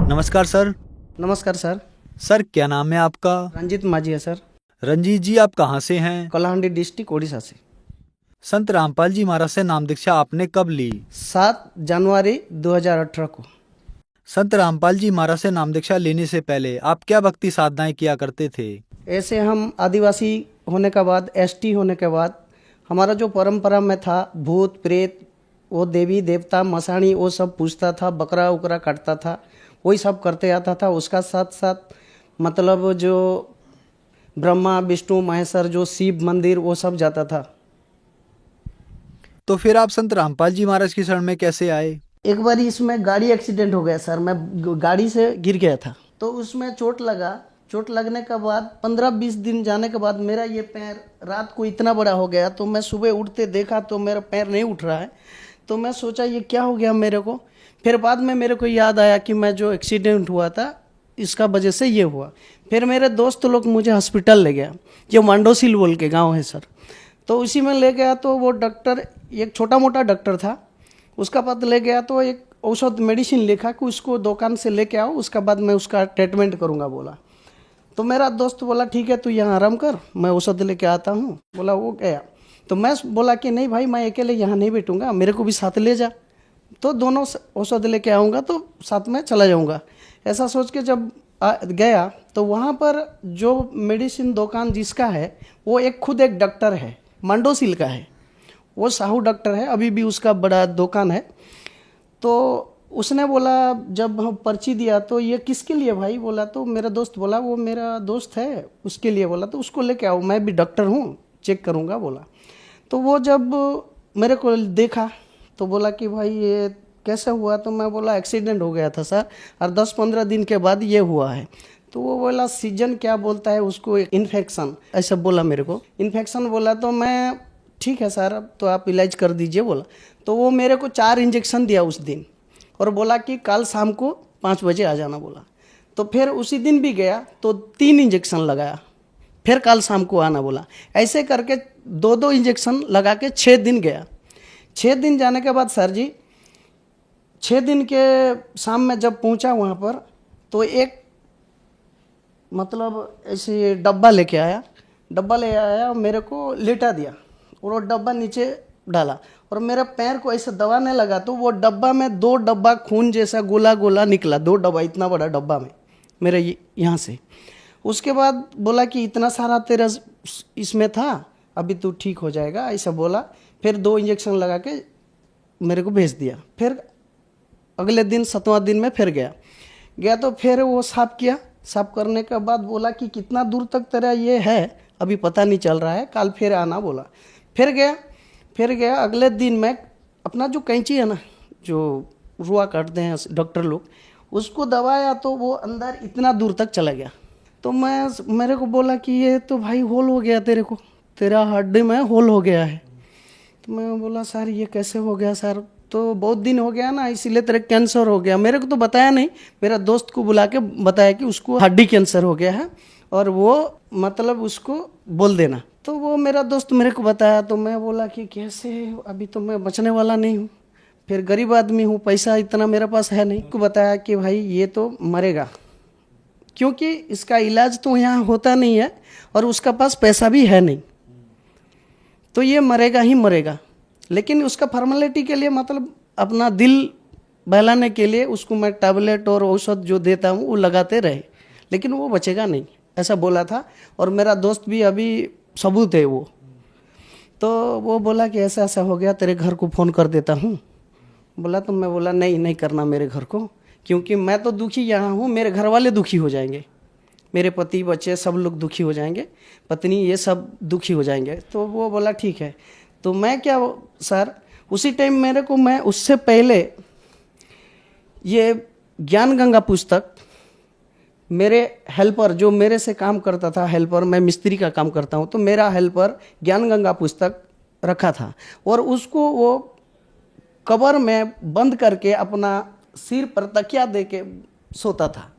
नमस्कार सर। नमस्कार सर। सर, क्या नाम है आपका? रंजीत मांझी है सर। रंजीत जी, आप कहाँ से हैं? कलाहांडी डिस्ट्रिक्ट ओडिशा से। संत रामपाल जी महाराज से नाम दीक्षा आपने कब ली? 7 जनवरी 2018 को। संत रामपाल जी महाराज से नाम दीक्षा लेने से पहले आप क्या भक्ति साधनाएं किया करते थे? ऐसे हम आदिवासी होने के बाद, एसटी होने के बाद, हमारा जो परंपरा में था, भूत प्रेत, वो देवी देवता मसाणी, वो सब पूछता था, बकरा उकरा काटता था, वही सब करते आता था। उसका साथ साथ मतलब जो ब्रह्मा विष्णु महेश्वर, जो शिव मंदिर, वो सब जाता था। तो फिर आप संत रामपाल जी महाराज की शरण में कैसे आए? एक बार इसमें गाड़ी एक्सीडेंट हो गया सर, मैं गाड़ी से गिर गया था, तो उसमें चोट लगा। चोट लगने के बाद 15-20 दिन जाने के बाद मेरा ये पैर रात को इतना बड़ा हो गया, तो मैं सुबह उठते देखा तो मेरा पैर नहीं उठ रहा है। तो मैं सोचा ये क्या हो गया मेरे को। फिर बाद में मेरे को याद आया कि मैं जो एक्सीडेंट हुआ था इसका वजह से ये हुआ। फिर मेरे दोस्त लोग मुझे हॉस्पिटल ले गया, जो मांडोसिल बोल के गाँव है सर। तो उसी में ले गया तो वो डॉक्टर, एक छोटा मोटा डॉक्टर था, उसका पास ले गया तो एक औषध मेडिसिन लिखा कि उसको दुकान से लेके आओ, उसका बाद मैं उसका ट्रीटमेंट करूँगा बोला। तो मेरा दोस्त बोला ठीक है, तू यहाँ आराम कर, मैं औषध लेके आता हूँ। बोला, वो गया। तो मैं बोला कि नहीं भाई, मैं अकेले यहाँ नहीं बैठूँगा, मेरे को भी साथ ले जा, तो दोनों औषध लेके आऊँगा तो साथ में चला जाऊँगा। ऐसा सोच के जब गया तो वहाँ पर जो मेडिसिन दुकान जिसका है, वो खुद एक डॉक्टर है, मांडोसिल का है, वो साहू डॉक्टर है, अभी भी उसका बड़ा दुकान है। तो उसने बोला, जब हम पर्ची दिया तो ये किसके लिए भाई? बोला तो मेरा दोस्त। बोला वो मेरा दोस्त है, उसके लिए। बोला तो उसको लेके आओ, मैं भी डॉक्टर हूँ, चेक करूँगा बोला। तो वो जब मेरे को देखा तो बोला कि भाई ये कैसे हुआ? तो मैं बोला एक्सीडेंट हो गया था सर, और 10-15 दिन के बाद ये हुआ है। तो वो बोला सीजन क्या बोलता है उसको, इन्फेक्शन, ऐसा बोला मेरे को, इन्फेक्शन बोला। तो मैं ठीक है सर, तो आप इलाज कर दीजिए बोला। तो वो मेरे को 4 इंजेक्शन दिया उस दिन और बोला कि कल शाम को 5 बजे आ जाना बोला। तो फिर उसी दिन भी गया तो 3 इंजेक्शन लगाया, फिर कल शाम को आना बोला। ऐसे करके 2-2 इंजेक्शन लगा के 6 दिन गया। 6 दिन जाने के बाद सर जी, 6 दिन के शाम में जब पहुंचा वहाँ पर, तो एक मतलब ऐसे डब्बा लेके आया, डब्बा ले आया और मेरे को लेटा दिया और वो डब्बा नीचे डाला और मेरा पैर को ऐसे दबाने लगा। तो वो डब्बा में 2 डब्बा खून जैसा गोला गोला निकला, 2 डब्बा, इतना बड़ा डब्बा में मेरे यहाँ से। उसके बाद बोला कि इतना सारा तेरा इसमें था, अभी तू ठीक हो जाएगा, ऐसा बोला। फिर 2 इंजेक्शन लगा के मेरे को भेज दिया। फिर अगले दिन 7वां दिन में फिर गया तो फिर वो साफ किया। साफ करने के बाद बोला कि कितना दूर तक तेरा ये है अभी पता नहीं चल रहा है, कल फिर आना बोला। फिर गया। अगले दिन मैं अपना जो कैंची है ना, जो रुआ काटते हैं डॉक्टर लोग, उसको दबाया तो वो अंदर इतना दूर तक चला गया। तो मेरे को बोला कि ये तो भाई होल हो गया, तेरा हड्डी में होल हो गया है। तो मैं बोला सर ये कैसे हो गया सर, तो बहुत दिन हो गया ना, इसीलिए तेरे कैंसर हो गया। मेरे को तो बताया नहीं, मेरा दोस्त को बुला के बताया कि उसको हड्डी कैंसर हो गया है और वो मतलब उसको बोल देना। तो वो मेरा दोस्त मेरे को बताया, तो मैं बोला कि कैसे, अभी तो मैं बचने वाला नहीं हूँ, फिर गरीब आदमी हूँ, पैसा इतना मेरे पास है नहीं। को बताया कि भाई ये तो मरेगा, क्योंकि इसका इलाज तो यहाँ होता नहीं है और उसका पास पैसा भी है नहीं, तो ये मरेगा ही मरेगा। लेकिन उसका फॉर्मेलिटी के लिए, मतलब अपना दिल बहलाने के लिए उसको मैं टैबलेट और औषध जो देता हूँ वो लगाते रहे, लेकिन वो बचेगा नहीं, ऐसा बोला था। और मेरा दोस्त भी अभी सबूत है वो। तो वो बोला कि ऐसा ऐसा हो गया, तेरे घर को फ़ोन कर देता हूँ। बोला तो मैं बोला नहीं करना मेरे घर को, क्योंकि मैं तो दुखी यहाँ हूँ, मेरे घर वाले दुखी हो जाएंगे, मेरे पति बच्चे सब लोग दुखी हो जाएंगे, पत्नी ये सब दुखी हो जाएंगे। तो वो बोला ठीक है। तो मैं क्या सर, उसी टाइम मेरे को, मैं उससे पहले ये ज्ञान गंगा पुस्तक, मेरे हेल्पर जो मेरे से काम करता था, हेल्पर, मैं मिस्त्री का काम करता हूँ, तो मेरा हेल्पर ज्ञान गंगा पुस्तक रखा था और उसको वो कवर में बंद करके अपना सिर पर तकिया दे के सोता था।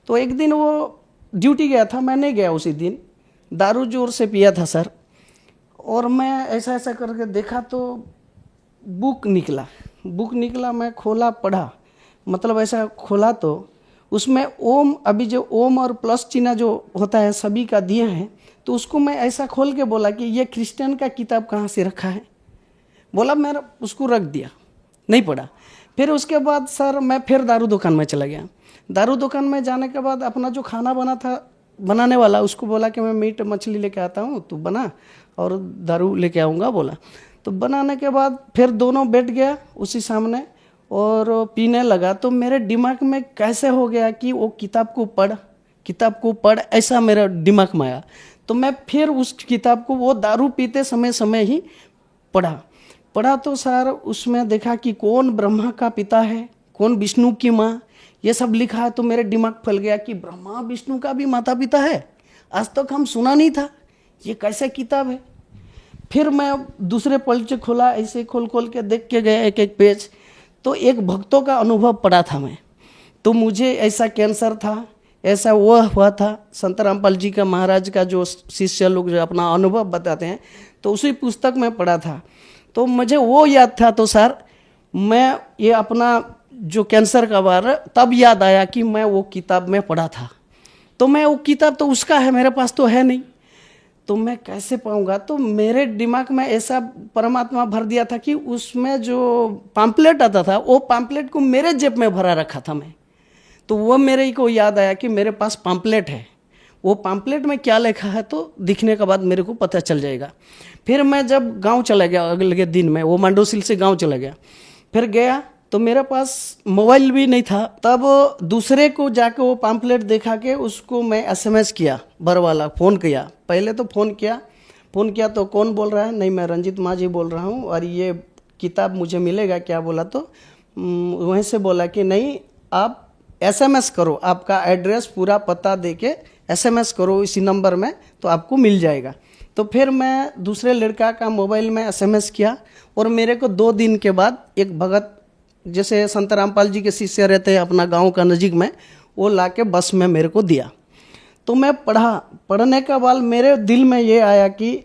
तो एक दिन वो ड्यूटी गया था, मैं नहीं गया उसी दिन, दारू जोर से पिया था सर, और मैं ऐसा ऐसा करके देखा तो बुक निकला, मैं खोला, पढ़ा, मतलब ऐसा खोला तो उसमें ओम, अभी जो ओम और प्लस चिन्ह जो होता है सभी का दिया है, तो उसको मैं ऐसा खोल के बोला कि ये क्रिश्चियन का किताब कहाँ से रखा है। बोला, मैं उसको रख दिया, नहीं पढ़ा। फिर उसके बाद सर मैं फिर दारू दुकान में चला गया। दारू दुकान में जाने के बाद अपना जो खाना बना था, बनाने वाला, उसको बोला कि मैं मीट मछली लेके आता हूँ, तू बना और दारू लेके आऊँगा, बोला। तो बनाने के बाद फिर दोनों बैठ गया उसी सामने और पीने लगा। तो मेरे दिमाग में कैसे हो गया कि वो किताब को पढ़, ऐसा मेरा दिमाग में आया। तो मैं फिर उस किताब को वो दारू पीते समय ही पढ़ा तो सर उसमें देखा कि कौन ब्रह्मा का पिता है, कौन विष्णु की माँ, ये सब लिखा है। तो मेरे दिमाग फैल गया कि ब्रह्मा विष्णु का भी माता पिता है, आज तक हम सुना नहीं था, ये कैसे किताब है। फिर मैं दूसरे पल्च खोला, ऐसे खोल के देख के गया एक एक पेज, तो एक भक्तों का अनुभव पढ़ा था मैं। तो मुझे ऐसा कैंसर था, ऐसा वो हुआ था, संत रामपाल जी का, महाराज का जो शिष्य लोग जो अपना अनुभव बताते हैं, तो उसी पुस्तक में पढ़ा था। तो मुझे वो याद था। तो सर मैं ये अपना जो कैंसर का बार, तब याद आया कि मैं वो किताब में पढ़ा था। तो मैं वो किताब तो उसका है, मेरे पास तो है नहीं, तो मैं कैसे पाऊंगा। तो मेरे दिमाग में ऐसा परमात्मा भर दिया था कि उसमें जो पैम्पलेट आता था, वो पैम्पलेट को मेरे जेब में भरा रखा था मैं। तो वो मेरे को याद आया कि मेरे पास पैम्पलेट है, वो पैम्पलेट में क्या लिखा है तो दिखने के बाद मेरे को पता चल जाएगा। फिर मैं जब गांव चला गया, अगले दिन में वो मांडोसिल से गांव चला गया, फिर गया तो मेरे पास मोबाइल भी नहीं था। तब दूसरे को जाके वो पैम्पलेट देखा के उसको मैं एसएमएस किया, बर वाला फ़ोन किया। पहले तो फ़ोन किया तो कौन बोल रहा है, नहीं मैं रंजीत माझी बोल रहा हूँ और ये किताब मुझे मिलेगा क्या, बोला। तो वहीं से बोला कि नहीं, आप एसएमएस करो, आपका एड्रेस पूरा पता दे के एसएमएस करो इसी नंबर में, तो आपको मिल जाएगा। तो फिर मैं दूसरे लड़का का मोबाइल में एसएमएस किया और मेरे को 2 दिन के बाद एक भगत, जैसे संत रामपाल जी के शिष्य रहते हैं अपना गांव का नज़दीक में, वो लाके बस में मेरे को दिया। तो मैं पढ़ने के बाद मेरे दिल में ये आया कि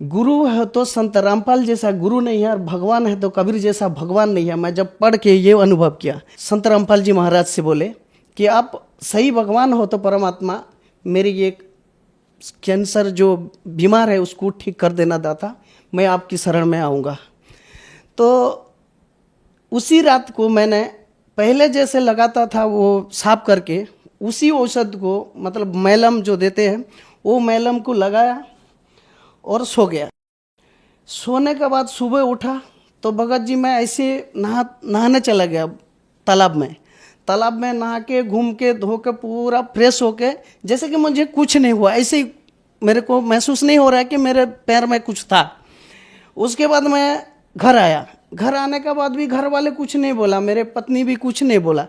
गुरु है तो संत रामपाल जैसा गुरु नहीं है और भगवान है तो कबीर जैसा भगवान नहीं है। मैं जब पढ़ के ये अनुभव किया, संत रामपाल जी महाराज से बोले कि आप सही भगवान हो तो परमात्मा, मेरी ये कैंसर जो बीमार है उसको ठीक कर देना दाता, मैं आपकी शरण में आऊँगा। तो उसी रात को मैंने पहले जैसे लगाता था वो साफ करके, उसी औषध को, मतलब मैलम जो देते हैं, वो मैलम को लगाया और सो गया। सोने के बाद सुबह उठा तो भगत जी मैं ऐसे नहाने चला गया तालाब में नहा के, घूम के, धो के, पूरा फ्रेश होके, जैसे कि मुझे कुछ नहीं हुआ, ऐसे ही मेरे को महसूस नहीं हो रहा है कि मेरे पैर में कुछ था। उसके बाद मैं घर आया, घर आने के बाद भी घर वाले कुछ नहीं बोला, मेरे पत्नी भी कुछ नहीं बोला।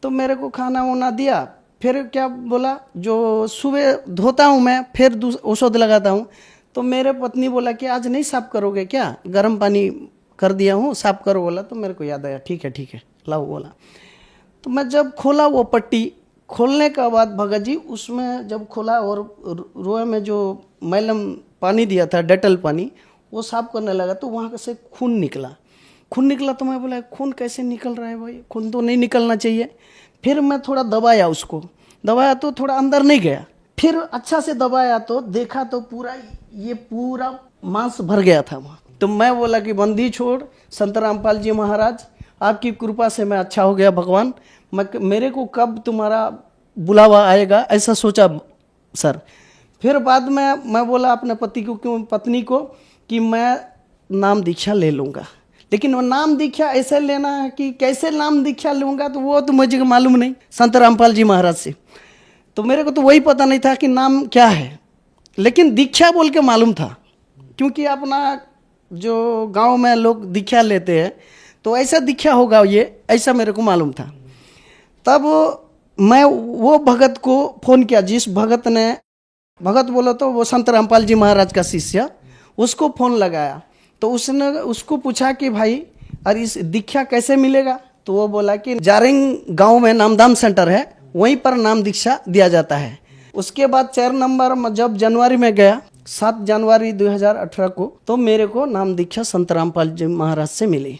तो मेरे को खाना वाना दिया, फिर क्या बोला, जो सुबह धोता हूँ मैं, फिर औषध लगाता हूँ। तो मेरे पत्नी बोला कि आज नहीं साफ करोगे क्या, गर्म पानी कर दिया हूँ, साफ करो बोला। तो मेरे को याद आया, ठीक है लाओ बोला। तो मैं जब खोला वो पट्टी, खोलने के बाद भगत जी उसमें जब खोला और रोए में जो मैलम पानी दिया था, डेटल पानी, वो साफ करने लगा तो वहाँ से खून निकला। तो मैं बोला खून कैसे निकल रहा है भाई, खून तो नहीं निकलना चाहिए। फिर मैं थोड़ा दबाया उसको, दबाया तो थोड़ा अंदर नहीं गया। फिर अच्छा से दबाया तो देखा तो पूरा मांस भर गया था वहाँ। तो मैं बोला कि बंदी छोड़ संत रामपाल जी महाराज, आपकी कृपा से मैं अच्छा हो गया भगवान, मेरे को कब तुम्हारा बुलावा आएगा, ऐसा सोचा सर। फिर बाद में मैं बोला अपने पत्नी को कि मैं नाम दीक्षा ले लूँगा, लेकिन वो नाम दीक्षा ऐसे लेना है कि कैसे नाम दीक्षा लूँगा, तो वो तो मुझे मालूम नहीं संत रामपाल जी महाराज से। तो मेरे को तो वही पता नहीं था कि नाम क्या है, लेकिन दीक्षा बोल के मालूम था, क्योंकि अपना जो गांव में लोग दीक्षा लेते हैं तो ऐसा दीक्षा होगा ये, ऐसा मेरे को मालूम था। तब मैं वो भगत को फ़ोन किया, जिस भगत ने, भगत बोला तो वो संत रामपाल जी महाराज का शिष्य, उसको फ़ोन लगाया। तो उसने उसको पूछा कि भाई अरे इस दीक्षा कैसे मिलेगा, तो वो बोला कि जारिंग गांव में नामदान सेंटर है, वहीं पर नाम दीक्षा दिया जाता है। उसके बाद 4 नंबर जब जनवरी में गया, 7 जनवरी 2018 को, तो मेरे को नाम दीक्षा संत रामपाल जी महाराज से मिली।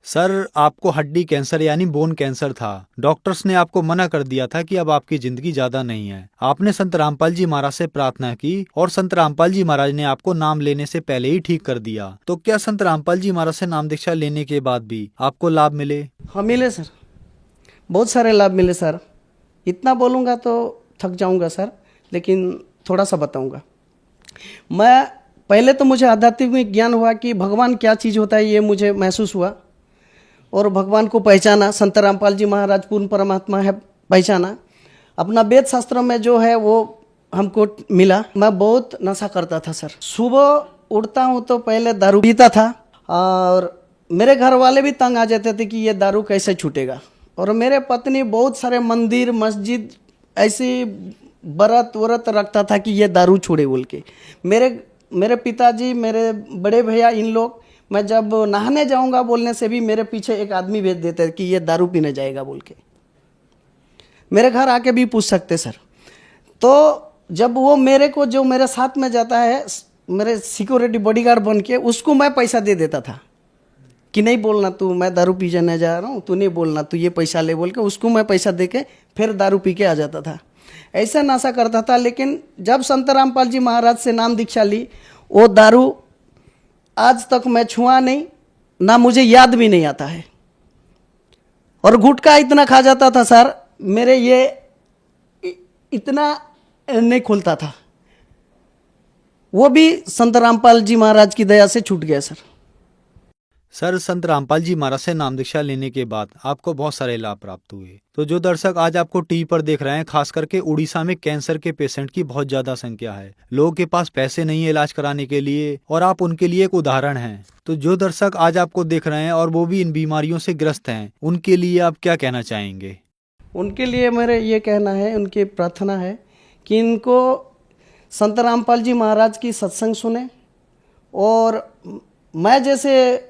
सर आपको हड्डी कैंसर यानी बोन कैंसर था, डॉक्टर्स ने आपको मना कर दिया था कि अब आपकी जिंदगी ज्यादा नहीं है। आपने संत रामपाल जी महाराज से प्रार्थना की और संत रामपाल जी महाराज ने आपको नाम लेने से पहले ही ठीक कर दिया। तो क्या संत रामपाल जी महाराज से नाम दीक्षा लेने के बाद भी आपको लाभ मिले? हाँ मिले सर, बहुत सारे लाभ मिले सर। इतना बोलूँगा तो थक जाऊँगा सर, लेकिन थोड़ा सा बताऊँगा। मैं पहले तो मुझे आध्यात्मिक ज्ञान हुआ कि भगवान क्या चीज़ होता है, ये मुझे महसूस हुआ और भगवान को पहचाना। संत रामपाल जी महाराज पूर्ण परमात्मा है, पहचाना। अपना वेद शास्त्र में जो है वो हमको मिला। मैं बहुत नशा करता था सर, सुबह उठता हूँ तो पहले दारू पीता था और मेरे घर वाले भी तंग आ जाते थे कि ये दारू कैसे छूटेगा। और मेरे पत्नी बहुत सारे मंदिर मस्जिद ऐसी व्रत रखता था कि ये दारू छोड़े बोल के। मेरे पिताजी, मेरे बड़े भैया, इन लोग, मैं जब नहाने जाऊंगा बोलने से भी मेरे पीछे एक आदमी भेज देते कि ये दारू पीने जाएगा बोल के। मेरे घर आके भी पूछ सकते सर। तो जब वो मेरे को, जो मेरे साथ में जाता है, मेरे सिक्योरिटी बॉडीगार्ड बन के, उसको मैं पैसा दे देता था कि नहीं बोलना तू, मैं दारू पी जाने जा रहा हूँ, तू नहीं बोलना, तू ये पैसा ले बोल के उसको मैं पैसा दे के फिर दारू पी के आ जाता था। ऐसा नशा करता था। लेकिन जब संत रामपाल जी महाराज से नाम दीक्षा ली, वो दारू आज तक मैं छुआ नहीं, ना मुझे याद भी नहीं आता है। और गुटखा इतना खा जाता था सर, मेरे ये इतना नहीं खुलता था, वो भी संत रामपाल जी महाराज की दया से छूट गया सर। सर संत रामपाल जी महाराज से नाम दीक्षा लेने के बाद आपको बहुत सारे लाभ प्राप्त हुए। तो जो दर्शक आज आपको टीवी पर देख रहे हैं, खास करके उड़ीसा में कैंसर के पेशेंट की बहुत ज्यादा संख्या है। लोगों के पास पैसे नहीं है इलाज कराने के लिए, और आप उनके लिए एक उदाहरण हैं। तो जो दर्शक आज आपको देख रहे हैं और वो भी इन बीमारियों से ग्रस्त हैं, उनके लिए आप क्या कहना चाहेंगे? उनके लिए मेरे ये कहना है, उनकी प्रार्थना है कि इनको संत रामपाल जी महाराज की सत्संग सुने। और मैं जैसे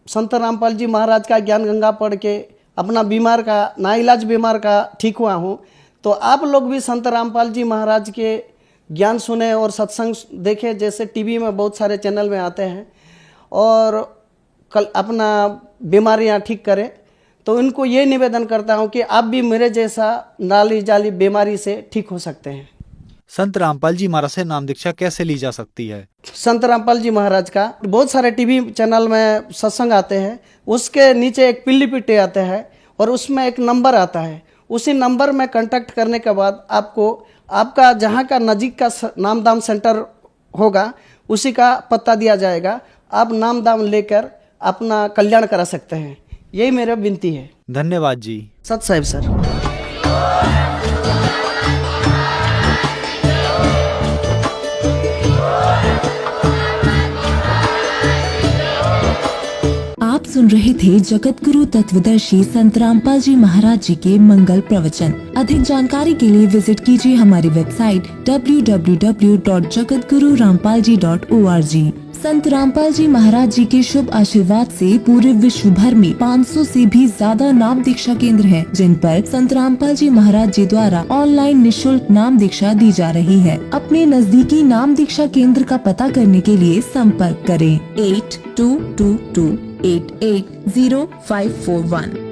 संत रामपाल जी महाराज का ज्ञान गंगा पढ़ के अपना बीमार का, नाइलाज बीमार का ठीक हुआ हूँ, तो आप लोग भी संत रामपाल जी महाराज के ज्ञान सुने और सत्संग देखें। जैसे टीवी में बहुत सारे चैनल में आते हैं और कल अपना बीमारियाँ ठीक करें। तो इनको ये निवेदन करता हूँ कि आप भी मेरे जैसा नाली जाली बीमारी से ठीक हो सकते हैं। संत रामपाल जी महाराज से नाम दीक्षा कैसे ली जा सकती है? संत रामपाल जी महाराज का बहुत सारे टीवी चैनल में सत्संग आते हैं, उसके नीचे एक पीली पिट्टी आते हैं और उसमें एक नंबर आता है। उसी नंबर में कांटेक्ट करने के बाद आपको आपका जहाँ का नज़दीक का नामदान सेंटर होगा उसी का पता दिया जाएगा। आप नामदान लेकर अपना कल्याण करा सकते हैं। यही मेरा विनती है। धन्यवाद जी। सत साहिब सर। आप सुन रहे थे जगत गुरु तत्वदर्शी संत रामपाल जी महाराज जी के मंगल प्रवचन। अधिक जानकारी के लिए विजिट कीजिए हमारी वेबसाइट www.jagatgururampalji.org। संत रामपाल जी महाराज जी के शुभ आशीर्वाद से पूरे विश्व भर में 500 से भी ज्यादा नाम दीक्षा केंद्र हैं, जिन पर संत रामपाल जी महाराज जी द्वारा ऑनलाइन निशुल्क नाम दीक्षा दी जा रही है। अपने नजदीकी नाम दीक्षा केंद्र का पता करने के लिए संपर्क करें 8222880541।